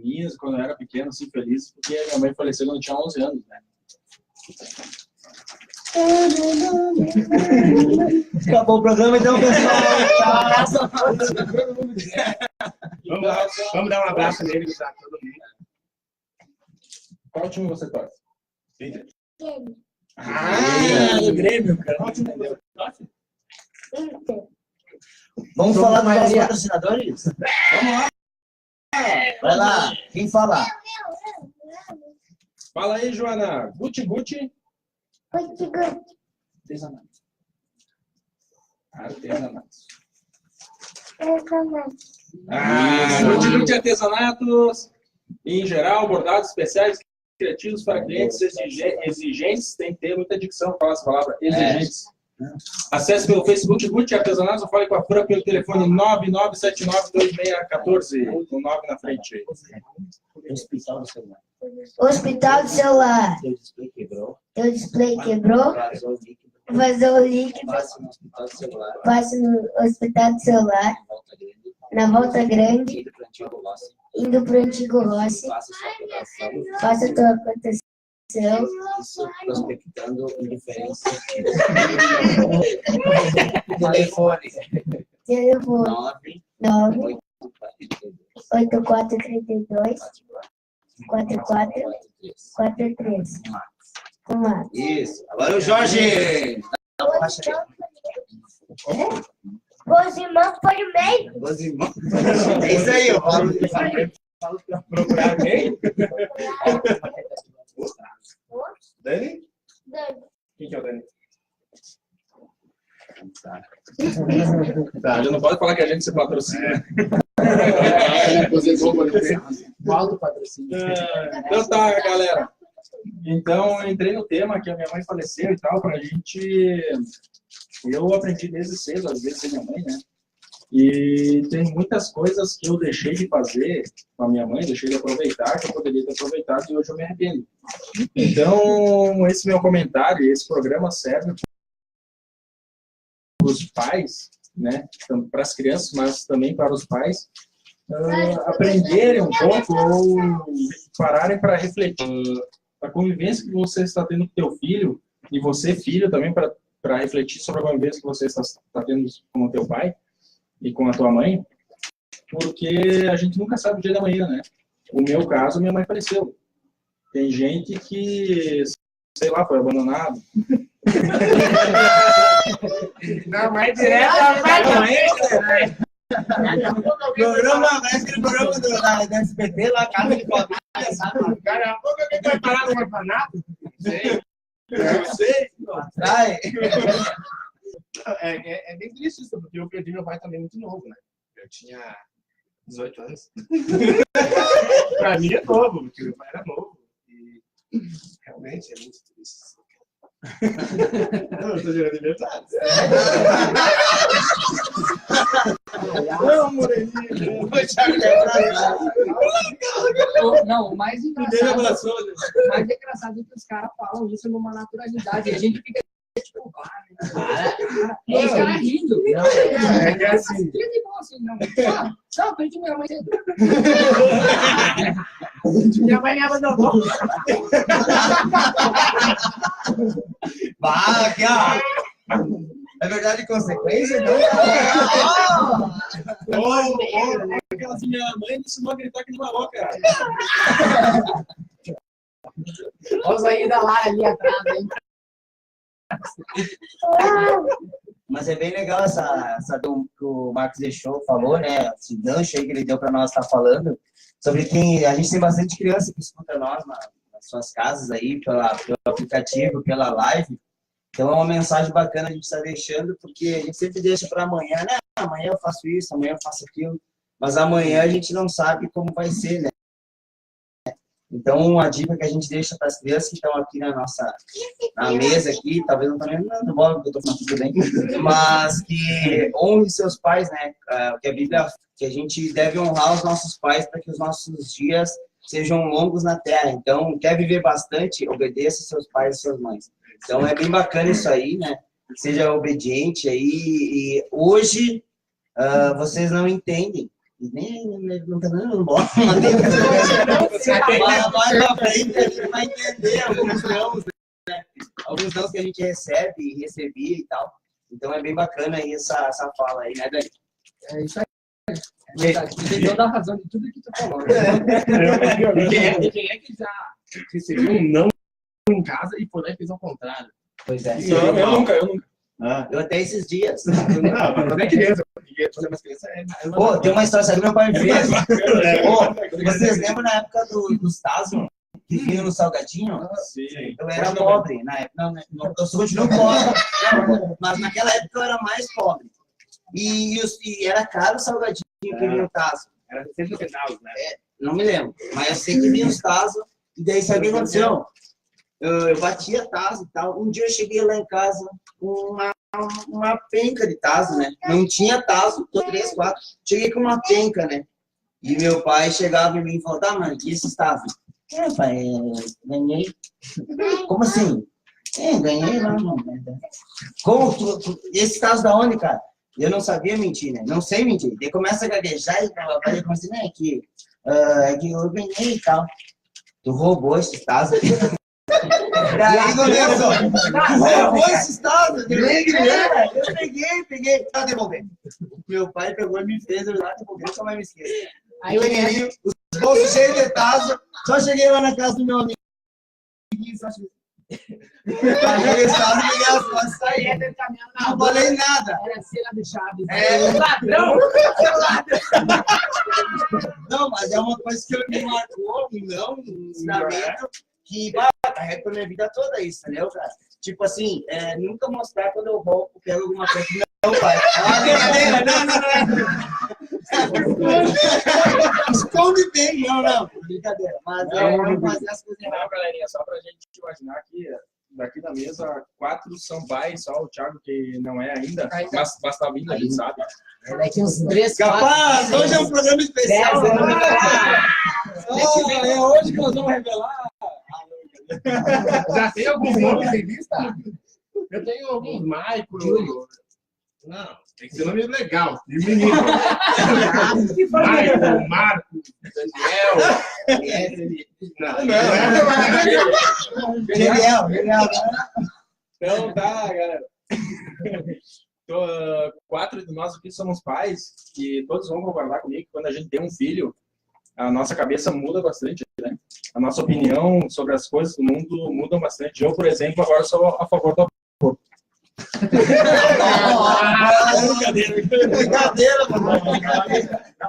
minhas quando eu era pequeno, assim, feliz, porque minha mãe faleceu quando eu tinha 11 anos, né? Acabou o programa, então, pessoal. Vamos dar um abraço nele para todo mundo. Qual time você torce? Grêmio. Do Grêmio, cara. Qual time você torce? Inter. Vamos falar dos nossos patrocinadores? Vamos lá. Vai lá, quem fala? Fala aí, Joana. Gucci. Artesanatos. Gucci Artesanatos. Em geral, bordados especiais, criativos para clientes exigentes. Tem que ter muita dicção para essa palavra. Exigentes. Acesse pelo Facebook Gucci Artesanatos ou fale com a Fura pelo telefone 99792614, com 9 na frente. Hospital do celular. Hospital do celular. Teu display quebrou. Vazou o líquido. Passa no hospital do celular. Passa no hospital do celular. Na Volta Grande. Indo para o Antigo Rossi. Faça a tua cotação. Isso prospectando indiferença. Telefone. Telefone 9 8432 4443. Com Max. Isso. Agora o Jorge. Como? Rosimão foi o meio. É isso aí, eu falo. Procurar quem? Dani? Quem que é o Dani? Tá, não pode falar que a gente se patrocina. Volta o patrocínio. Então tá, galera. Então eu entrei no tema que a minha mãe faleceu e tal, pra gente. Eu aprendi desde cedo, às vezes, sem minha mãe, né? E tem muitas coisas que eu deixei de fazer com a minha mãe, deixei de aproveitar, que eu poderia ter aproveitado e hoje eu me arrependo. Então, esse meu comentário, esse programa serve para os pais, né? Para as crianças, mas também para os pais, aprenderem um pouco ou pararem para refletir a convivência que você está tendo com teu filho, e você, filho, também para refletir sobre a convivência que você está tendo com o teu pai e com a tua mãe, porque a gente nunca sabe o dia da manhã, né? O meu caso, minha mãe faleceu. Tem gente que, sei lá, foi abandonado. Não, mas direto Programa, parece aquele programa da SBT lá, Casa de Família, sabe? Daqui a pouco alguém vai parar no orfanato? Eu sei. Atrai. É bem triste isso, porque eu perdi meu pai também muito novo, né? Eu tinha 18 anos. Pra mim é novo, porque meu pai era novo. E realmente é muito triste. Não, eu tô gerando aniversário. Não, Moreninho. Não, o mais engraçado é que os caras falam isso numa naturalidade. E a gente fica tipo, e os caras rindo. É que é assim. Não, perdi minha mãe cedo. Minha mãe me abandonou. Bah, aqui, ó. É verdade consequência, não? Aquela assim, minha mãe me ensinou a gritar aqui no Maró, cara. Olha os aí da Lara ali atrás, hein? Mas é bem legal essa do que o Marcos deixou, falou, né? Esse gancho aí que ele deu para nós estar falando, sobre quem. A gente tem bastante criança que escuta nós nas suas casas aí, pelo aplicativo, pela live. Então é uma mensagem bacana a gente está deixando, porque a gente sempre deixa para amanhã, né? Amanhã eu faço isso, amanhã eu faço aquilo. Mas amanhã a gente não sabe como vai ser, né? Então, a dica que a gente deixa para as crianças que estão aqui na mesa aqui, talvez não estão nem dando bola, porque eu estou falando tudo bem, mas que honre seus pais, né? Que a Bíblia, que a gente deve honrar os nossos pais para que os nossos dias sejam longos na terra. Então, quer viver bastante, obedeça seus pais e suas mães. Então, é bem bacana isso aí, né? Seja obediente aí. E hoje, vocês não entendem. Não tá dando bola. Mais pra frente a gente vai entender alguns não, né? Alguns não que a gente recebe e recebia e tal. Então é bem bacana aí essa fala aí, né, Dani? É isso aí. Você tem toda a razão de tudo que tu falou. Quem é que já recebeu um não em casa e foi lá e fez ao contrário? Pois é. Eu nunca. Eu até esses dias. Não, mas é criança. Porque quando é mais criança Pô, tem uma história que meu pai fez. Pô, vocês lembram na época dos Tazos? Que vinham no salgadinho? Sim. Eu era pobre na época. Não, eu continuo pobre. Mas naquela época eu era mais pobre. E era caro o salgadinho que vinha no Tazo. Era 60 centavos, né? Não me lembro. Mas eu sei que vinha os Tazos. E daí, sabe o que aconteceu? Eu batia Tazo e tal. Um dia eu cheguei lá em casa com uma penca de Tazo, né? Não tinha Tazo, 3, 4. Cheguei com uma penca, né? E meu pai chegava em mim e falava, tá, mano, que esses Tazos? Pai, ganhei. Como assim? Ganhei lá, mano. Como? Esse Tazo da onde, cara? Eu não sabia mentir, né? Não sei mentir. Daí começa a gaguejar e eu comecei, né, que eu ganhei e tal. Tu roubou esses Tazos aí. E aí começou. Eu vou esse estado, eu peguei. Tá devolvendo. Meu pai pegou e me fez, eu lá devolver, nunca mais me esqueço. Aí eu peguei os bolsos cheios de tazo, só cheguei lá na casa do meu amigo. Só cheguei. Peguei esse tazo, peguei as costas e saí. Não falei nada. Era cena de Chaves. Ladrão! Não, mas é uma coisa que me marcou, não, um ensinamento que carrega pra minha vida toda isso, entendeu, cara? Tipo assim, nunca mostrar quando eu roubo, pego alguma coisa que não vai. Não. Esconde bem, não. Brincadeira. Mas vamos fazer as coisas erradas. Não, galerinha, só pra gente imaginar que daqui da mesa, 4 são pais, só o Thiago que não é ainda, mas tá vindo, a gente sabe. Daqui uns 3, 4. Capaz, hoje é um programa especial. É hoje que nós vamos revelar. Já tem alguns nomes em vista? Eu tenho alguns Michael. Não, tem que ser nome legal. De menino. Michael, Marco, Daniel. Genial. Então tá, galera. 4 de nós aqui somos pais e todos vão concordar comigo que quando a gente tem um filho, a nossa cabeça muda bastante, né? A nossa opinião sobre as coisas do mundo muda bastante. Eu, por exemplo, agora sou a favor do aborto. Brincadeira, mano.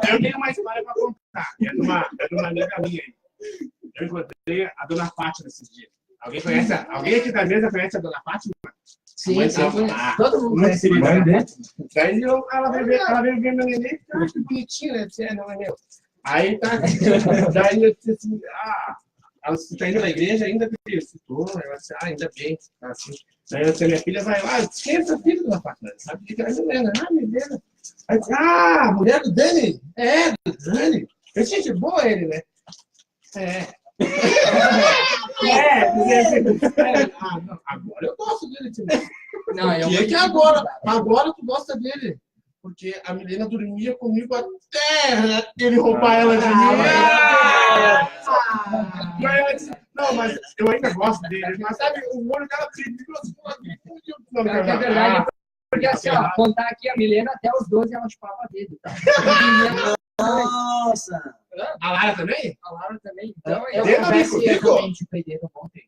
Eu tenho uma história para contar. É de uma amiga minha. Eu encontrei a dona Fátima esses dias. Alguém aqui da mesa conhece a dona Fátima? Sim, todo mundo conhece. Daí ela veio ver meu neném. Ah, que bonitinho, né? Não é meu. Aí tá. Daí eu disse assim: você tá indo na igreja ainda? Eu disse: tô. Ela disse: ainda bem. Assim. Daí eu disse: minha filha vai lá. Quem é essa filha, dona Fátima? Sabe que é a Helena? Helena. Aí eu disse: mulher do Dani? É, do Dani. Eu disse: gente boa ele, né? Não, agora eu gosto dele, tio. Não, Que agora tu gosta dele. Porque a Milena dormia comigo até ele roubar ela de mim. Mas eu ainda gosto dele. Mas sabe, o olho dela brilhou assim. Não, é verdade. Porque assim, ó, contar aqui a Milena até os 12 ela chupava dedo, tá? Nossa! A Lara também? A Laura também. Então, Eu Dedo, confesso que eu Nico. também chupei dedo ontem.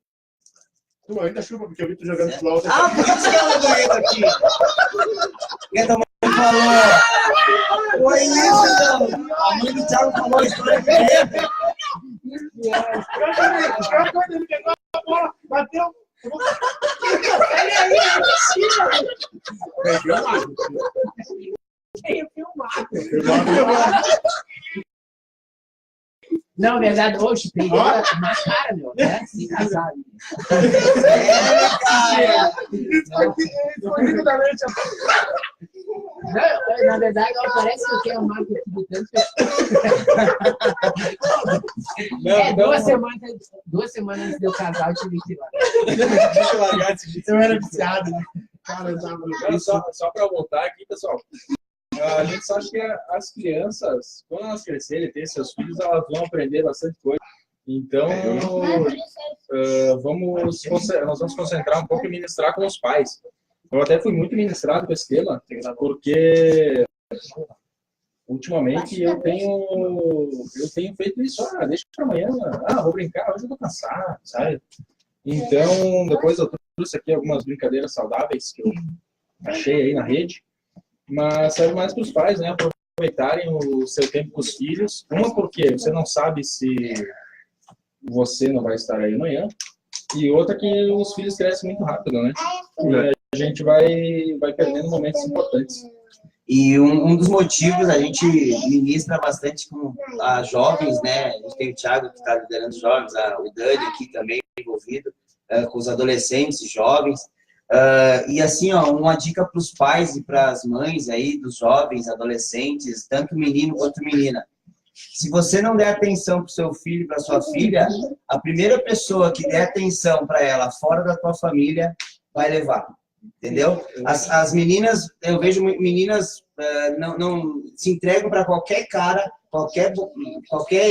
Tu ainda chupa, porque eu vi tu jogando futebol. Por isso que ela ganhou aqui. E a mãe falou. Foi isso, então. A mãe do Thiago falou a história dele. Quando ele pegou a bola, bateu. Tenho filmado. Não, verdade, hoje tem na cara, meu, né? Se casar. Não, na verdade, parece que eu tenho uma marca aqui de tanto que 2 semanas antes de eu casar, eu tive que ir lá. Eu era viciado, né? Cara, eu tava no Só para voltar aqui, pessoal. A gente sabe que as crianças, quando elas crescerem e terem seus filhos, elas vão aprender bastante coisa. Então, nós vamos concentrar um pouco em ministrar com os pais. Eu até fui muito ministrado com esse tema, porque ultimamente eu tenho feito isso. Deixa para amanhã, vou brincar, hoje eu vou cansar, sabe? Então, depois eu trouxe aqui algumas brincadeiras saudáveis que eu achei aí na rede. Mas serve mais para os pais, né? Aproveitarem o seu tempo com os filhos. Uma, porque você não sabe se você não vai estar aí amanhã. E outra, que os filhos crescem muito rápido, né? E a gente vai perdendo momentos importantes. E um dos motivos, a gente ministra bastante com as jovens, né? A gente tem o Thiago que está liderando os jovens, o Dani aqui também envolvido, com os adolescentes e jovens. E assim, uma dica para os pais e para as mães aí dos jovens, adolescentes, tanto menino quanto menina. Se você não der atenção para o seu filho, para sua filha, a primeira pessoa que der atenção para ela fora da tua família vai levar, entendeu? As meninas, eu vejo meninas não se entregam para qualquer cara, qualquer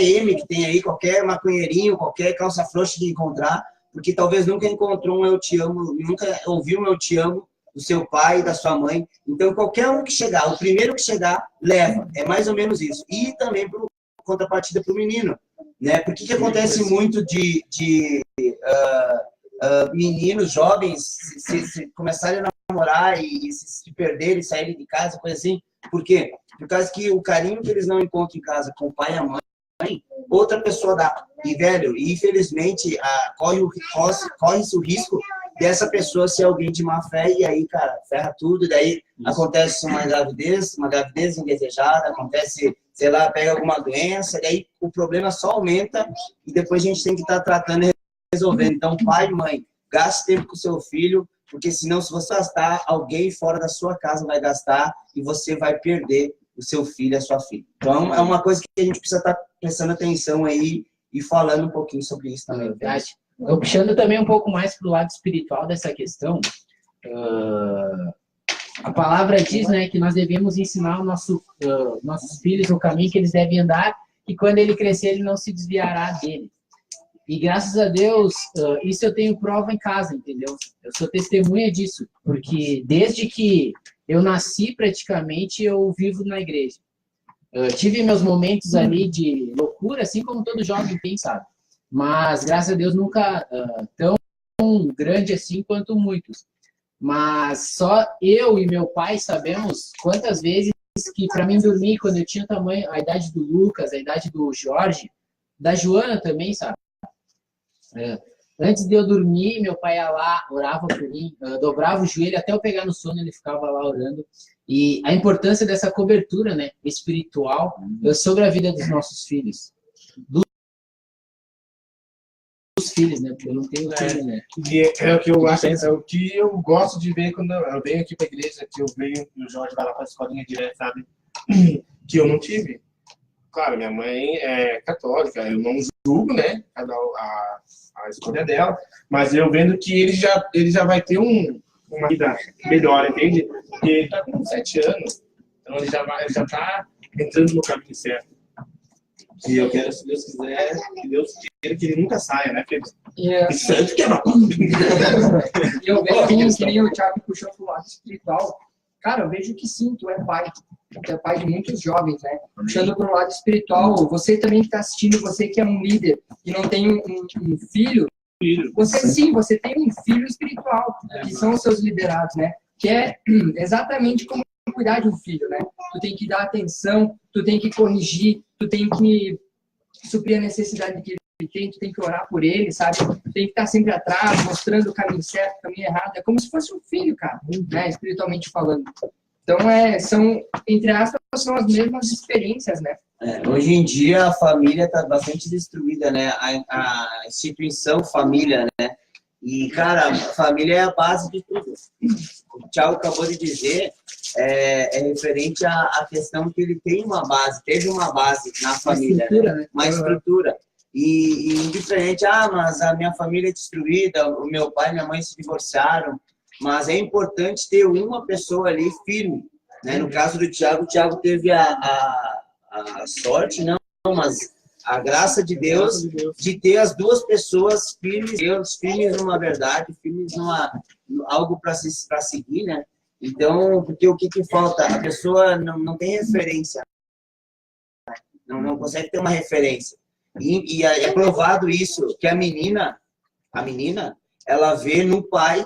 M que tem aí, qualquer maconheirinho, qualquer calça frouxa de encontrar, porque talvez nunca encontrou um eu te amo, nunca ouviu um eu te amo do seu pai, da sua mãe. Então, qualquer um que chegar, o primeiro que chegar, leva. É mais ou menos isso. E também por contrapartida para o menino, né? Porque que acontece muito de meninos jovens se começarem a namorar e se perderem, saírem de casa, coisa assim? Por quê? Por causa que o carinho que eles não encontram em casa com o pai e a mãe, outra pessoa dá. E, velho, infelizmente, corre-se o risco dessa pessoa ser alguém de má fé, e aí, cara, ferra tudo, e daí acontece uma gravidez indesejada, acontece, sei lá, pega alguma doença, e aí o problema só aumenta, e depois a gente tem que estar tratando e resolvendo. Então, pai e mãe, gaste tempo com o seu filho, porque senão, se você gastar, alguém fora da sua casa vai gastar, e você vai perder o seu filho e a sua filha. Então, é uma coisa que a gente precisa estar prestando atenção aí, e falando um pouquinho sobre isso também. Verdade. Eu puxando também um pouco mais para o lado espiritual dessa questão, a palavra diz, né, que nós devemos ensinar nossos filhos o caminho que eles devem andar, e quando ele crescer, ele não se desviará dele. E graças a Deus, isso eu tenho prova em casa, entendeu? Eu sou testemunha disso, porque desde que eu nasci, praticamente, eu vivo na igreja. Tive meus momentos ali de loucura, assim como todo jovem tem, sabe? Mas, graças a Deus, nunca tão grande assim quanto muitos. Mas só eu e meu pai sabemos quantas vezes que, para mim dormir, quando eu tinha tamanho, a idade do Lucas, a idade do Jorge, da Joana também, sabe? Antes de eu dormir, meu pai ia lá, orava por mim, dobrava o joelho, até eu pegar no sono, ele ficava lá orando. E a importância dessa cobertura, né, espiritual sobre a vida dos nossos filhos. Dos filhos, né? Porque eu não tenho filho, né? E é o que eu acho, é o que eu gosto de ver quando eu venho aqui para a igreja, que eu venho e o Jorge vai lá para a escolinha direto, sabe? Que eu não tive. Claro, minha mãe é católica, eu não julgo, né? A escolha dela, mas eu vendo que ele já vai ter uma vida melhor, entende? Porque ele tá com 7 anos, então ele já tá entrando no caminho certo. E eu quero, se Deus quiser, que Deus queira que ele nunca saia, né, Pedro? Santo que é eu vejo que nem o Thiago puxou pro lado espiritual. Cara, eu vejo que sim, tu é pai. Tu é pai de muitos jovens, né? Puxando pro lado espiritual, você também que tá assistindo, você que é um líder e não tem um filho, você tem um filho espiritual, que são os seus liderados, né? Que é exatamente como cuidar de um filho, né? Tu tem que dar atenção, tu tem que corrigir, tu tem que suprir a necessidade que ele tem, tu tem que orar por ele, sabe? Tu tem que estar sempre atrás, mostrando o caminho certo, o caminho errado. É como se fosse um filho, cara, né? Espiritualmente falando. Então, são, entre aspas, são as mesmas experiências, né? Hoje em dia, a família está bastante destruída, né? A instituição família, né? E, cara, a família é a base de tudo. O Thiago acabou de dizer, é referente à questão que ele tem uma base, teve uma base na família, né? Uma estrutura. E indiferente, mas a minha família é destruída, o meu pai e minha mãe se divorciaram, mas é importante ter uma pessoa ali firme, né? No caso do Thiago, o Thiago teve a sorte, não, mas a graça de Deus de ter as duas pessoas firmes numa verdade, firmes algo para seguir, né? Então, porque o que falta? A pessoa não tem referência, não consegue ter uma referência. E é provado isso, que a menina, ela vê no pai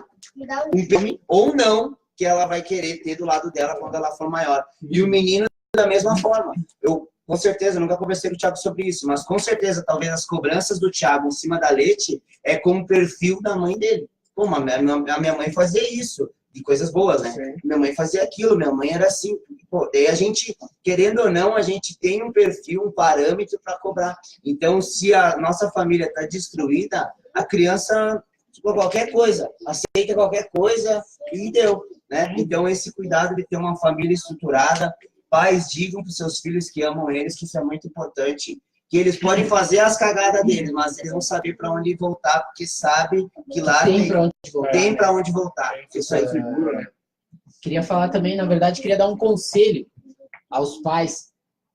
ou não que ela vai querer ter do lado dela quando ela for maior. E o menino da mesma forma. Eu, com certeza, nunca conversei com o Thiago sobre isso, mas com certeza, talvez as cobranças do Thiago em cima da Leti é como o perfil da mãe dele. Pô, a minha mãe fazia isso, de coisas boas, né? Sim. Minha mãe fazia aquilo, minha mãe era assim. Pô, daí a gente, querendo ou não, a gente tem um perfil, um parâmetro para cobrar. Então, se a nossa família está destruída, a criança, qualquer coisa, aceita qualquer coisa e deu, né? Então, esse cuidado de ter uma família estruturada, pais digam para os seus filhos que amam eles, que isso é muito importante, que eles podem fazer as cagadas deles, mas eles vão saber para onde voltar, porque sabem que lá tem para onde voltar. Isso aí figura, né? Queria falar também, na verdade, queria dar um conselho aos pais,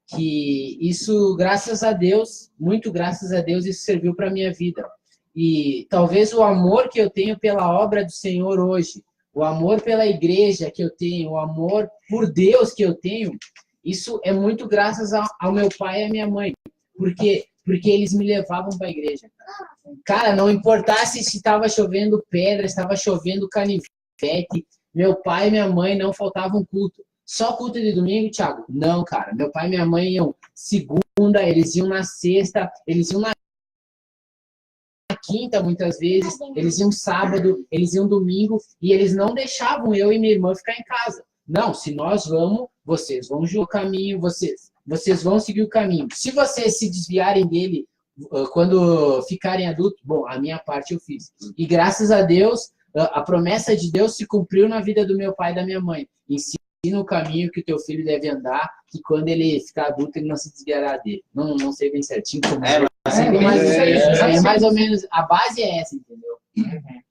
que isso, graças a Deus, muito graças a Deus, isso serviu para a minha vida. E talvez o amor que eu tenho pela obra do Senhor hoje, o amor pela igreja que eu tenho, o amor por Deus que eu tenho, isso é muito graças ao meu pai e à minha mãe. Porque eles me levavam para a igreja. Cara, não importasse se estava chovendo pedra, estava chovendo canivete, meu pai e minha mãe não faltavam culto. Só culto de domingo, Thiago? Não, cara. Meu pai e minha mãe iam segunda, eles iam na sexta, eles iam na quinta, muitas vezes, eles iam sábado, eles iam domingo, e eles não deixavam eu e minha irmã ficar em casa. Não, se nós vamos, vocês vão julgar o caminho, vocês vão seguir o caminho. Se vocês se desviarem dele quando ficarem adultos, bom, a minha parte eu fiz. E graças a Deus, a promessa de Deus se cumpriu na vida do meu pai e da minha mãe. Ensina o caminho que o teu filho deve andar, que quando ele ficar adulto, ele não se desviará dele. Não sei bem certinho como mas mais ou menos, a base é essa, entendeu?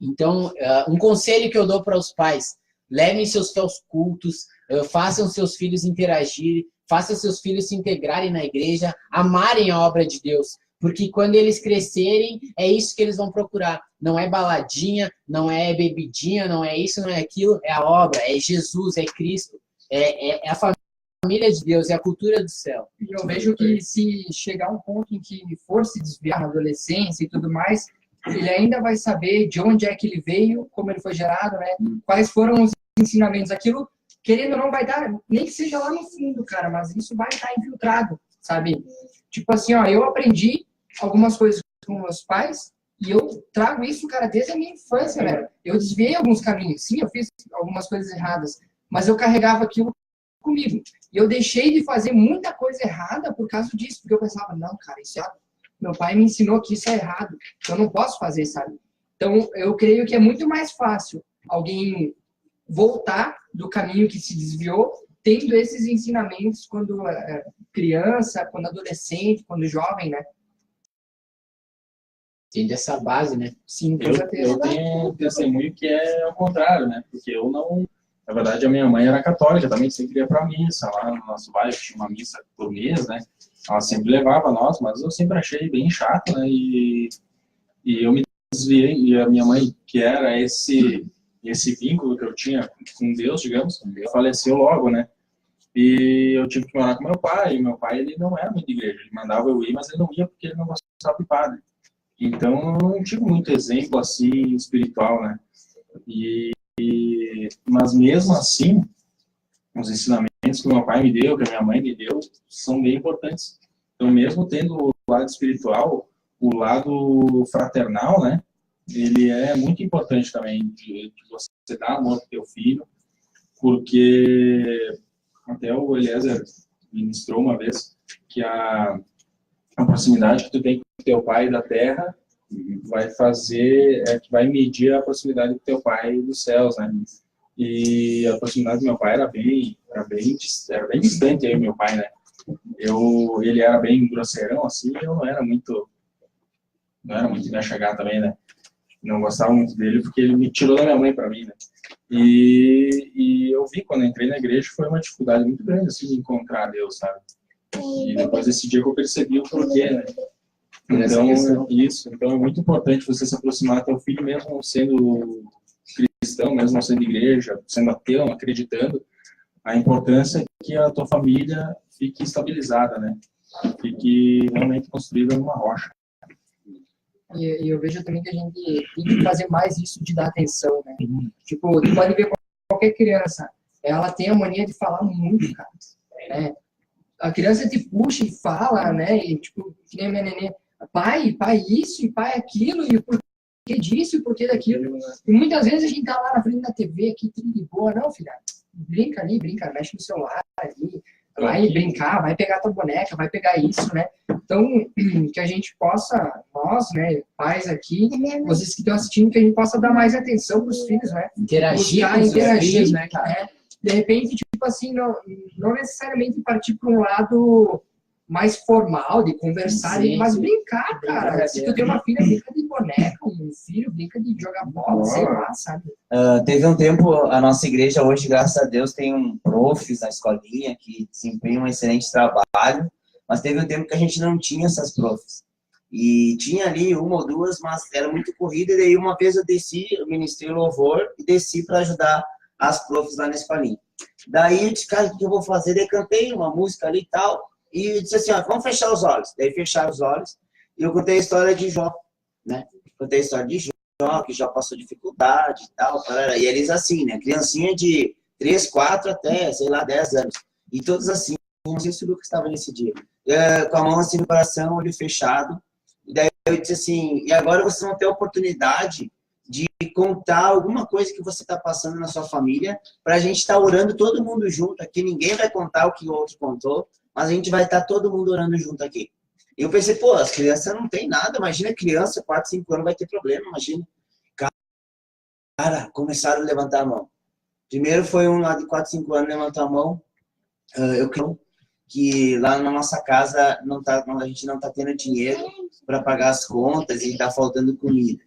Então, um conselho que eu dou para os pais: levem seus filhos aos cultos, façam seus filhos interagirem, façam seus filhos se integrarem na igreja, amarem a obra de Deus. Porque quando eles crescerem, é isso que eles vão procurar. Não é baladinha, não é bebidinha, não é isso, não é aquilo. É a obra, é Jesus, é Cristo. É a família de Deus, é a cultura do céu. E eu vejo que se chegar um ponto em que for se desviar na adolescência e tudo mais, ele ainda vai saber de onde é que ele veio, como ele foi gerado, né? Quais foram os ensinamentos. Aquilo, querendo ou não, vai dar, nem que seja lá no fundo, cara, mas isso vai estar infiltrado, sabe? Tipo assim, ó, eu aprendi algumas coisas com meus pais e eu trago isso, cara, desde a minha infância, né? Eu desviei alguns caminhos, sim, eu fiz algumas coisas erradas, mas eu carregava aquilo comigo. E eu deixei de fazer muita coisa errada por causa disso, porque eu pensava, não, cara, isso é... meu pai me ensinou que isso é errado, eu não posso fazer, sabe? Então, eu creio que é muito mais fácil alguém voltar do caminho que se desviou, tendo esses ensinamentos quando criança, quando adolescente, quando jovem, né? Tem dessa base, né? Sim, com certeza. Eu tenho um testemunho que é ao contrário, né? Porque eu não... Na verdade, a minha mãe era católica, também sempre ia pra missa. Lá no nosso bairro tinha uma missa por mês, né? Ela sempre levava nós, mas eu sempre achei bem chato, né? E eu me desviei, e a minha mãe, que era esse vínculo que eu tinha com Deus, digamos, faleceu logo, né? E eu tive que morar com meu pai, e meu pai, ele não era muito de igreja, ele mandava eu ir, mas ele não ia porque ele não gostava de padre. Então, eu não tive muito exemplo, assim, espiritual, né? Mas mesmo assim, os ensinamentos que meu pai me deu, que a minha mãe me deu, são bem importantes. Então, mesmo tendo o lado espiritual, o lado fraternal, né? Ele é muito importante também, de você dar amor pro teu filho, porque até o Eliezer ministrou uma vez que a proximidade que tu tem com o teu pai da terra vai fazer, que vai medir a proximidade do teu pai dos céus, né? E a proximidade do meu pai era bem distante, eu e meu pai, né? Ele era bem grosseirão, assim, eu não era muito me chegar também, né? Não gostava muito dele porque ele me tirou da minha mãe para mim, né? E eu vi quando entrei na igreja, foi uma dificuldade muito grande, assim, de encontrar Deus, sabe? E depois desse dia que eu percebi o porquê, né? Então é muito importante você se aproximar do teu filho, mesmo não sendo cristão, mesmo não sendo igreja, sendo ateu, não acreditando, a importância é que a tua família fique estabilizada, né? Fique realmente construída numa rocha. E eu vejo também que a gente tem que fazer mais isso de dar atenção, né? Tipo, tu pode ver qualquer criança, ela tem a mania de falar muito, cara. Né? A criança te puxa e fala, né? E tipo, que nem a minha neném, pai isso, e pai aquilo, e o porquê disso, e o porquê daquilo. E muitas vezes a gente tá lá na frente da TV, aqui, tudo de boa, não, filha, brinca ali, mexe no celular ali, vai brincar, vai pegar tua boneca, vai pegar isso, né? Então, que a gente possa, nós, né, pais aqui, vocês que estão assistindo, que a gente possa dar mais atenção para os filhos, né? Interagir com os filhos, né, cara? Né? De repente, tipo assim, não necessariamente partir para um lado mais formal, de conversar, mas brincar, cara. Se tu tem uma filha, brinca de boneca, um filho brinca de jogar bola, sei lá, sabe? Teve um tempo, a nossa igreja hoje, graças a Deus, tem profs na escolinha que desempenham um excelente trabalho, mas teve um tempo que a gente não tinha essas profs. E tinha ali uma ou duas, mas era muito corrida. E daí uma vez eu desci, eu ministrei louvor e desci para ajudar as profs lá na escolinha. Daí eu disse, cara, o que eu vou fazer? Daí cantei uma música ali e tal. E eu disse assim, ó, vamos fechar os olhos. Daí fecharam os olhos. E eu contei a história de Jó, né? Contei a história de Jó, que Jó passou dificuldade e tal. E eles assim, né? Criancinha de 3, 4 até, sei lá, 10 anos. E todos assim, não sei se o Lucas estava nesse dia. Com a mão assim no coração, olho fechado. E daí eu disse assim, e agora vocês vão ter a oportunidade de contar alguma coisa que você está passando na sua família, para a gente estar orando todo mundo junto aqui. Ninguém vai contar o que o outro contou, mas a gente vai estar todo mundo orando junto aqui. E eu pensei, pô, as crianças não tem nada. Imagina criança, 4, 5 anos vai ter problema, imagina. Cara, começaram a levantar a mão. Primeiro foi um lá de 4, 5 anos levantou a mão. Eu creio que lá na nossa casa a gente não está tendo dinheiro para pagar as contas e está faltando comida.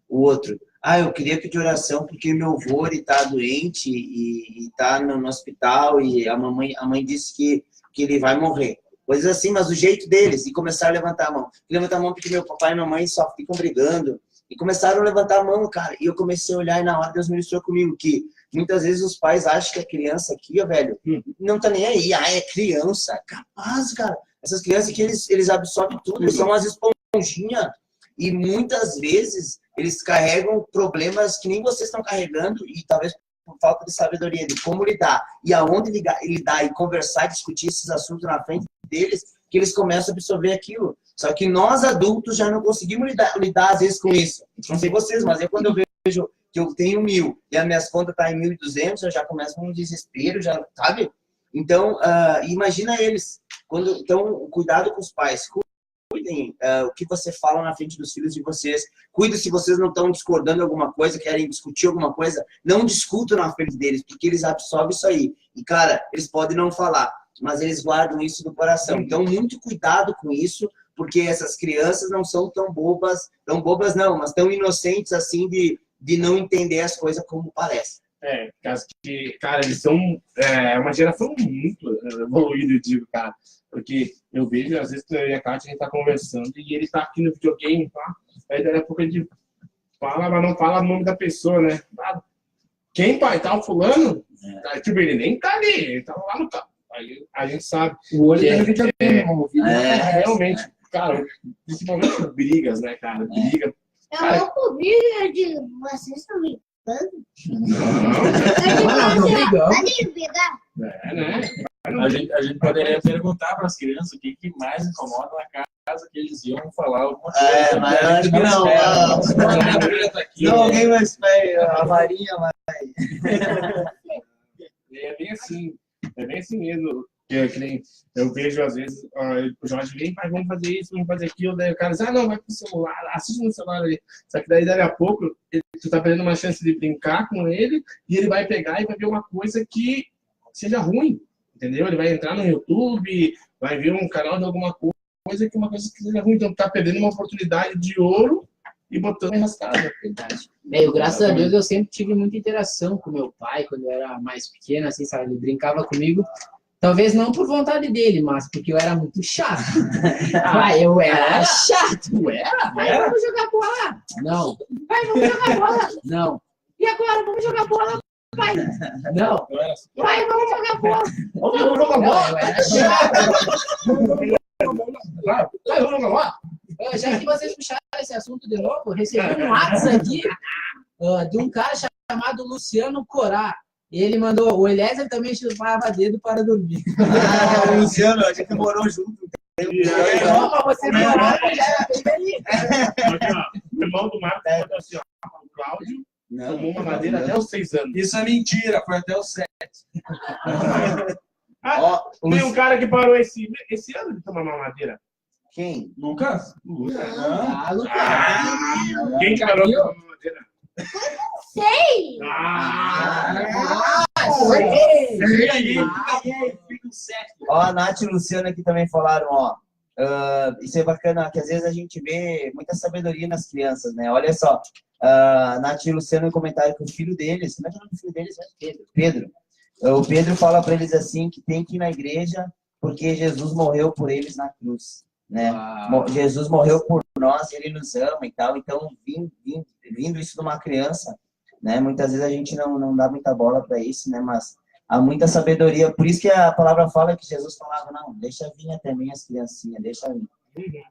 O outro, eu queria pedir oração porque meu avô está doente e está no hospital e a mãe disse que ele vai morrer. Coisas assim, mas do jeito deles. E começaram a levantar a mão. Levantar a mão porque meu papai e minha mãe só ficam brigando. E começaram a levantar a mão, cara. E eu comecei a olhar e na hora Deus ministrou comigo que muitas vezes os pais acham que a criança aqui, ó, velho, não tá nem aí. É criança. Capaz, cara. Essas crianças que eles absorvem tudo. Eles são umas esponjinhas. E muitas vezes eles carregam problemas que nem vocês estão carregando e talvez por falta de sabedoria de como lidar e aonde lidar e conversar, discutir esses assuntos na frente deles, que eles começam a absorver aquilo. Só que nós adultos já não conseguimos lidar às vezes com isso. Não sei vocês, mas quando eu vejo que eu tenho 1.000 e as minhas contas estão em 1.200, eu já começo com um desespero, já, sabe? Então, imagina eles. Então, cuidado com os pais. Cuidem o que você fala na frente dos filhos de vocês. Cuidem se vocês não estão discordando de alguma coisa, querem discutir alguma coisa. Não discutam na frente deles, porque eles absorvem isso aí. E, cara, eles podem não falar, mas eles guardam isso no coração. Então, muito cuidado com isso, porque essas crianças não são tão bobas não, mas tão inocentes assim de não entender as coisas como parece. Cara, eles são uma geração muito evoluída, eu digo, cara. Porque eu vejo, às vezes, eu e a Kátia, a gente tá conversando e ele tá aqui no videogame, tá? Aí daí a pouco a gente fala, mas não fala o nome da pessoa, né? Quem, pai? Tá o fulano? Tipo, ele nem tá ali, ele tá lá no carro. Aí a gente sabe. O olho é videogame, realmente, cara, principalmente brigas, né, cara? Briga. Eu não comi, eu digo, vocês estão me brigando? Pode brigar? Né? A gente poderia perguntar para as crianças o que mais incomoda na casa, que eles iam falar alguma coisa. Mas eu acho que não. Não, alguém vai esperar, a varinha vai. É bem assim mesmo. Que nem eu vejo, às vezes, o Jorge vem, pai, vamos fazer isso, vamos fazer aquilo. Daí o cara diz, não, vai pro celular, assiste no celular ali. Só que daí, daqui a pouco, tu tá perdendo uma chance de brincar com ele e ele vai pegar e vai ver uma coisa que seja ruim. Entendeu? Ele vai entrar no YouTube, vai ver um canal de alguma coisa que uma coisa que seja ruim. Então tá perdendo uma oportunidade de ouro e botando enrascada. Verdade. Graças a Deus eu sempre tive muita interação com meu pai quando eu era mais pequeno, assim, sabe? Ele brincava comigo. Talvez não por vontade dele, mas porque eu era muito chato. Eu era chato. Vai, vamos jogar bola. Não. Vai, vamos jogar bola. Não. E agora, vamos jogar bola. Pai, não. Pai, vamos jogar bola. Vamos jogar bola. Eu era chato. Vai, vamos jogar bola. Já que vocês puxaram esse assunto de novo, eu recebi um WhatsApp aqui de um cara chamado Luciano Corá. Ele mandou, o Eliezer também chupava dedo para dormir. O Luciano, a gente morou junto. Você morava, já era bem velhinho. Aqui, ó, o irmão do Marcos falou assim, ó, o Cláudio tomou uma madeira até os 6 anos. Isso é mentira, foi até os 7. Tem um cara que parou esse ano de tomar uma madeira. Quem? Lucas? Lucas. Quem que parou de tomar uma madeira? Sei! Ó, a Nath e o Luciano aqui também falaram, ó. Isso é bacana, que às vezes a gente vê muita sabedoria nas crianças, né? Olha só, a Nath e o Luciano no comentário que o filho deles, como é que é o nome do filho deles? Pedro. O Pedro fala para eles assim, que tem que ir na igreja porque Jesus morreu por eles na cruz. né? Jesus morreu por nós, ele nos ama e tal. Então, vindo isso de uma criança, né? Muitas vezes a gente não dá muita bola para isso, né? Mas há muita sabedoria. Por isso que a palavra fala que Jesus falava, não, deixa vir até mim as criancinhas, deixa vir.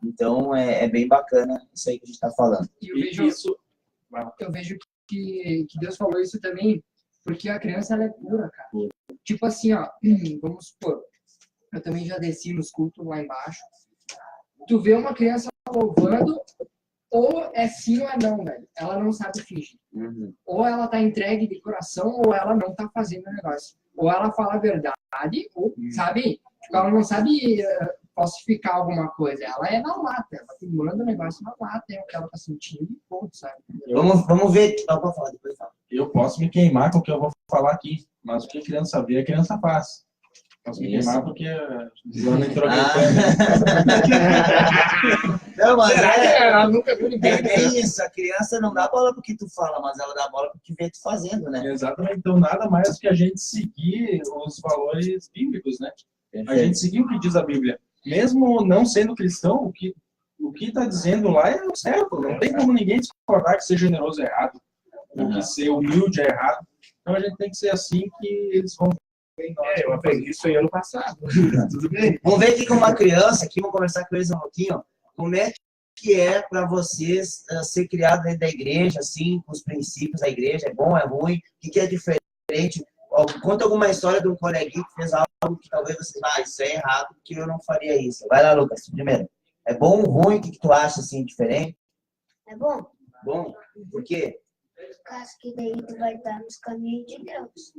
Então, é bem bacana isso aí que a gente está falando. E eu vejo que Deus falou isso também, porque a criança, ela é pura, cara. Tipo assim, ó, vamos supor, eu também já desci nos cultos lá embaixo, tu vê uma criança louvando, ou é sim ou é não, velho. Ela não sabe fingir. Ou ela tá entregue de coração, ou ela não tá fazendo o negócio. Ou ela fala a verdade, ou, sabe? Tipo, ela não sabe falsificar alguma coisa. Ela é na lata. Ela te manda o negócio na lata, é o que ela tá sentindo e ponto, sabe? Vamos ver. Pode falar, depois fala. Eu posso me queimar com o que eu vou falar aqui, mas o que a criança vê, a criança faz. Posso me queimar porque a Joana entrou aqui. Não, mas Ela nunca viu ninguém. é isso. A criança não dá bola porque tu fala, mas ela dá bola porque vê tu fazendo, né? Exatamente. Então, nada mais do que a gente seguir os valores bíblicos, né? A gente seguir o que diz a Bíblia. Mesmo não sendo cristão, o que está dizendo lá é o certo. Não tem como ninguém discordar que ser generoso é errado, ou que ser humilde é errado. Então, a gente tem que ser assim que eles vão ver em nós. Eu aprendi isso aí ano passado. Tudo bem? Vamos ver aqui com uma criança, aqui, vamos conversar com eles um pouquinho. Como é que é para vocês ser criado dentro da igreja, assim, com os princípios da igreja? É bom, é ruim? O que é diferente? Conta alguma história de um coleguinha que fez algo que talvez vocês isso é errado, porque eu não faria isso. Vai lá, Lucas, primeiro. É bom, ruim? O que tu acha, assim, diferente? É bom? Bom? Por quê? Por causa que daí tu vai estar nos caminhos de Deus.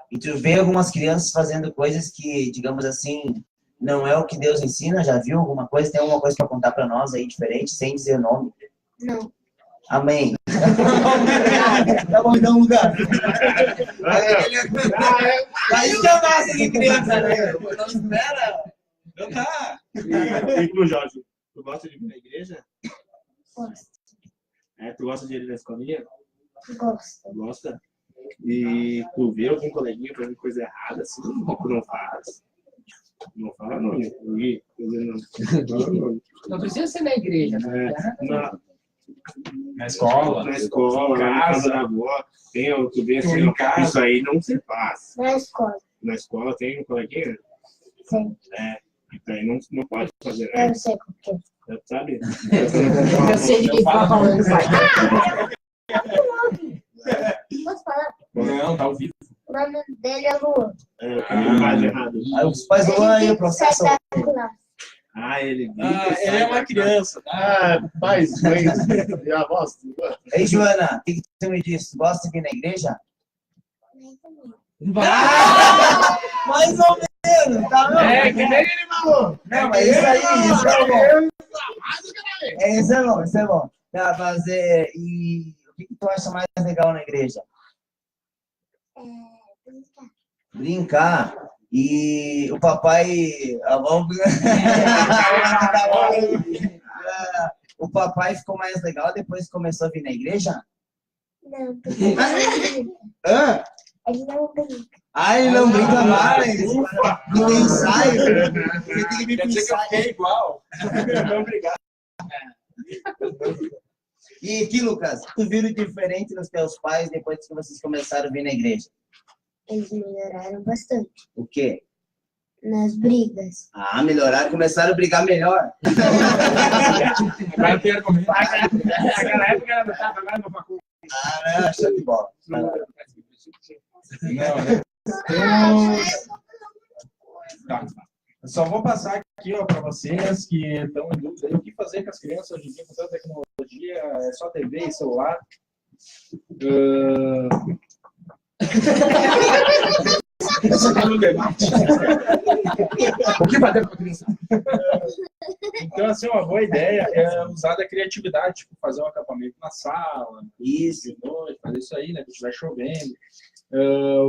E tu vê algumas crianças fazendo coisas que, digamos assim, não é o que Deus ensina? Já viu alguma coisa? Tem alguma coisa para contar para nós aí diferente, sem dizer o nome? Não. Amém. Tá bom, então, lugar. Aí que é massa de criança, né? Não espera. Então tá. E tu, Jorge, tu gosta de ir na igreja? Gosto. Tu gosta de ir na escolinha? Gosto. Gosta? E tu vê algum coleguinha fazendo coisa errada assim, tu não faz? Não fala não, Não precisa ser na igreja, né? Na escola. Na escola, na casa da avó, tu vê assim, em casa. isso aí não se faz. Na escola. Na escola tem um coleguinha? Sim. Então aí não pode fazer, né? Eu sei por quê. Sabe? Eu sei de quem tá falando isso aí. Posso falar? Não, tá ao vivo. O nome dele é Luan. O que faz errado? Aí os pais do Luan aí, o processo. Ele Ele é uma criança. Pais, mães e avós. Ei, Joana, o que você me disse? Tu gosta de vir na igreja? Mais ou menos, tá vendo? Que nem ele falou. Não, mas isso aí, isso é bom. Isso é bom. Tá, mas e o que tu acha mais legal na igreja? Brincar. E o papai... O papai ficou mais legal depois que começou a vir na igreja? Não, porque ele Hã? não brinca. Ele não brinca mais. No ensaio. Você tem que vir pro Quer dizer que eu ensaio. fiquei igual. Não, obrigado. E aqui, Lucas, tu viu diferente nos teus pais depois que vocês começaram a vir na igreja? Eles melhoraram bastante. O quê? Nas brigas. Melhoraram, começaram a brigar melhor. Vai ter argumento. Naquela época ela não estava lá no faculdade. Não, show de bola. Tá. Eu só vou passar aqui para vocês que estão em dúvida aí, o que fazer com as crianças hoje em dia com tanta tecnologia, é só TV e celular. O que fazer com a criança? Então, assim, uma boa ideia é usar da criatividade, tipo, fazer um acampamento na sala, Isso. de noite, fazer isso aí, né, que estiver chovendo.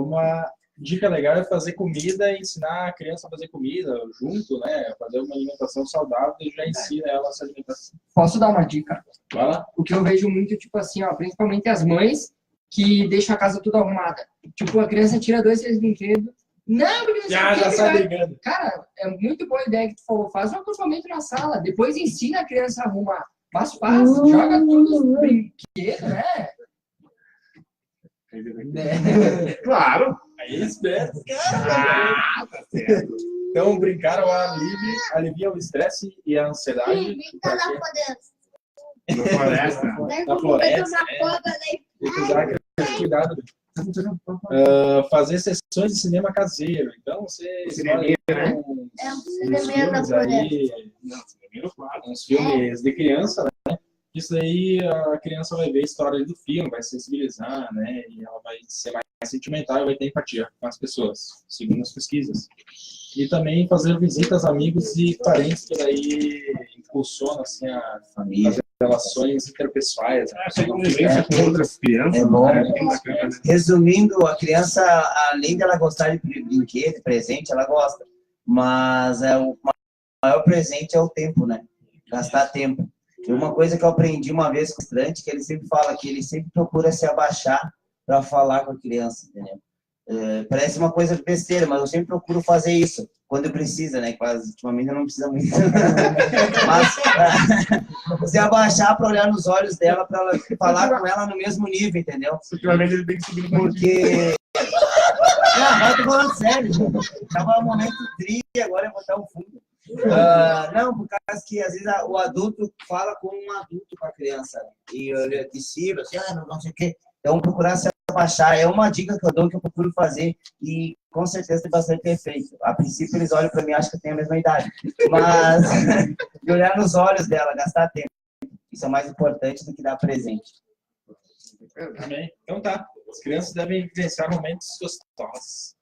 Uma dica legal é fazer comida e ensinar a criança a fazer comida junto, né, fazer uma alimentação saudável e já ensina ela essa alimentação. Posso dar uma dica? Vai lá. O que eu vejo muito, tipo assim, ó, principalmente as mães que deixam a casa tudo arrumada. Tipo, a criança tira 2, 3 brinquedos, Não, porque Já sai brigando. Cara, é muito boa ideia que tu falou. Faz um acampamento na sala. Depois ensina a criança a arrumar. Passo a passo. Joga tudo os brinquedos, né? Claro. Aí espera. Tá certo. Então, brincar alivia o estresse e a ansiedade. Brincar na floresta. Na floresta. Na floresta. Tem que usar aquele cuidado. Fazer sessões de cinema caseiro. Então, você Cineminha, né? Cineminha na floresta. uns filmes de criança, né? Isso daí a criança vai ver a história do filme, vai sensibilizar, né? E ela vai ser mais sentimental e vai ter empatia com as pessoas, segundo as pesquisas. E também fazer visitas a amigos e parentes, que daí impulsiona assim, as relações interpessoais. Né? Essa convivência com outras crianças. É bom. Né? Resumindo, a criança, além dela gostar de brinquedo, presente, ela gosta. Mas o maior presente é o tempo, né? Gastar tempo. E uma coisa que eu aprendi uma vez com o estudante, que ele sempre fala que ele sempre procura se abaixar para falar com a criança, entendeu? Parece uma coisa de besteira, mas eu sempre procuro fazer isso quando precisa, né? Quase, ultimamente não precisa muito. Mas você abaixar para olhar nos olhos dela, para ela falar com ela no mesmo nível, entendeu? Ultimamente ele tem que subir no Porque... Não, eu tô falando sério. Tava um momento triste, agora eu vou botar o fundo. Não, por causa que às vezes o adulto fala com um adulto com a criança. E ele decide, assim, não sei o quê. Então, procurar se abaixar é uma dica que eu dou, que eu procuro fazer. E com certeza tem bastante efeito. A princípio, eles olham para mim e acham que eu tenho a mesma idade. Mas de olhar nos olhos dela, gastar tempo. Isso é mais importante do que dar presente. Amém. Então tá. As crianças devem vivenciar momentos gostosos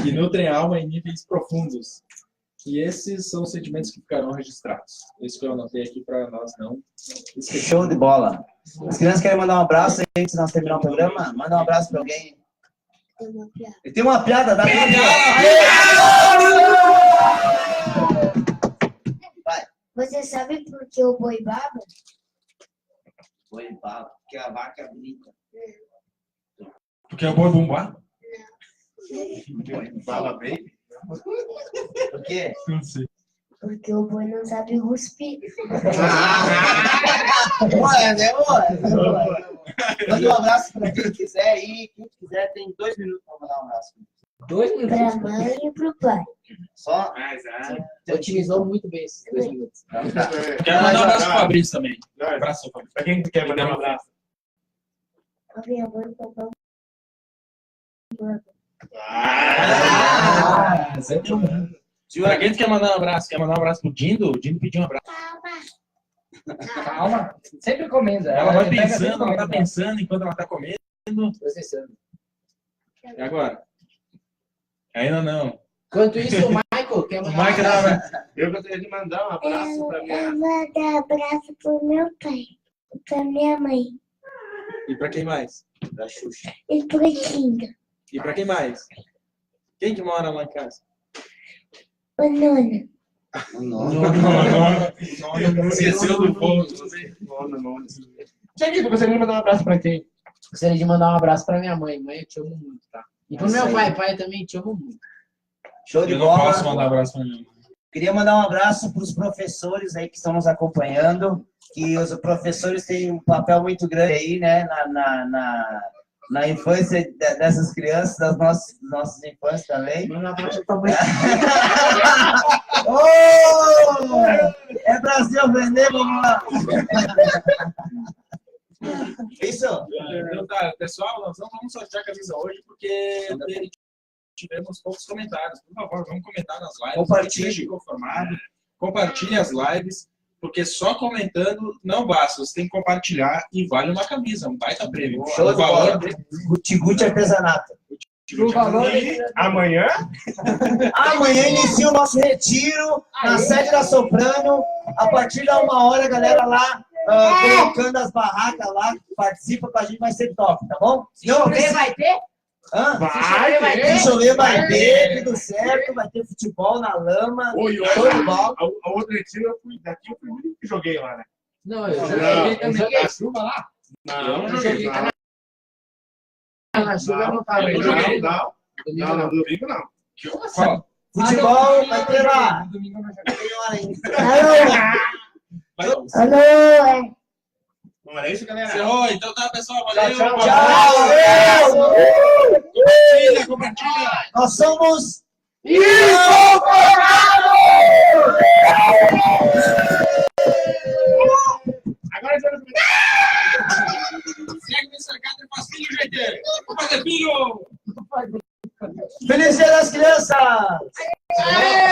que nutrem a alma em níveis profundos. E esses são os sentimentos que ficarão registrados. Isso que eu anotei aqui para nós não esquecer. Show de bola. As crianças querem mandar um abraço antes de nós terminar o programa? Manda um abraço para alguém. Tem uma piada. Dá Vai. Você sabe por que o boi baba? Boi baba, porque a vaca grita. Porque é o boi bumbá? Fala bem. Por quê? Não sei. Porque o boi não sabe cuspir. Manda um abraço para quem quiser aí. Quem quiser tem 2 minutos para mandar um abraço. 2 minutos. Pra mãe e pro pai. Só? Otimizou muito bem esses 2 minutos. Quero mandar um abraço pro Fabrício também. Abraço, Fabrício. Pra quem quer mandar um abraço? A minha mãe e o papai. Pra quem tu quer mandar um abraço? Quer mandar um abraço pro Dindo? O Dindo pediu um abraço. Calma. Sempre comendo. Ela vai pega pensando, sempre ela tá comendo. pensando enquanto ela tá comendo. E agora? Ainda não. Enquanto isso, o Michael quer O mandar Mike um abraço. Eu gostaria de mandar um abraço pra minha... Eu vou dar abraço pro meu pai. Pra minha mãe. E pra quem mais? Da Xuxa. E pro Kinga. E pra quem mais? Quem que mora lá em casa? O Nona. Não esqueceu do povo. Cheguei, eu gostaria de mandar um abraço pra quem? Gostaria de mandar um abraço pra minha mãe. Mãe, eu te amo muito, tá? E pro meu pai. Pai, também te amo muito. Show de Eu não bola. posso mandar abraço pra mim. Queria mandar um abraço para os professores aí que estão nos acompanhando, que os professores têm um papel muito grande aí, né, na infância dessas crianças, das nossas infâncias também. Manda um abraço pra mãe. Oh! É Brasil vender, vamos lá! Isso? Então tá, pessoal, nós não vamos sortear a camisa hoje porque tivemos poucos comentários. Por favor, vamos comentar nas lives. Compartilhe. Compartilhe as lives, porque só comentando não basta. Você tem que compartilhar e vale uma camisa, um baita prêmio. Show de bola. Guti artesanato. O valor E amanhã? Amanhã inicia o nosso retiro na sede da Soprano. A partir da 1h, a galera lá colocando as barracas lá, participa com a gente, vai ser top, tá bom? Não, vai ter? Hã? Vai ter. Se chover, vai ter, tudo certo, vai ter futebol na lama, Oi, show de bola. a outra retiro, eu fui o único que joguei lá, né? Não, eu Não, joguei eu também. Na chuva lá? Não, Eu joguei. não. Na chuva eu não tava. Não, não. Não, no domingo não. Que horas? Qual? Futebol vai ter lá. Domingo nós já Tem hora ainda. Alô, alô, Não era isso, galera? Encerrou, então tá, pessoal. Valeu. Tchau, tchau. Tchau, valeu! Compartilha, compartilha. Nós somos Agora já não. Segue me cercado e faz filho, gente. Vou fazer filho. Feliz Dia das Crianças! Aê!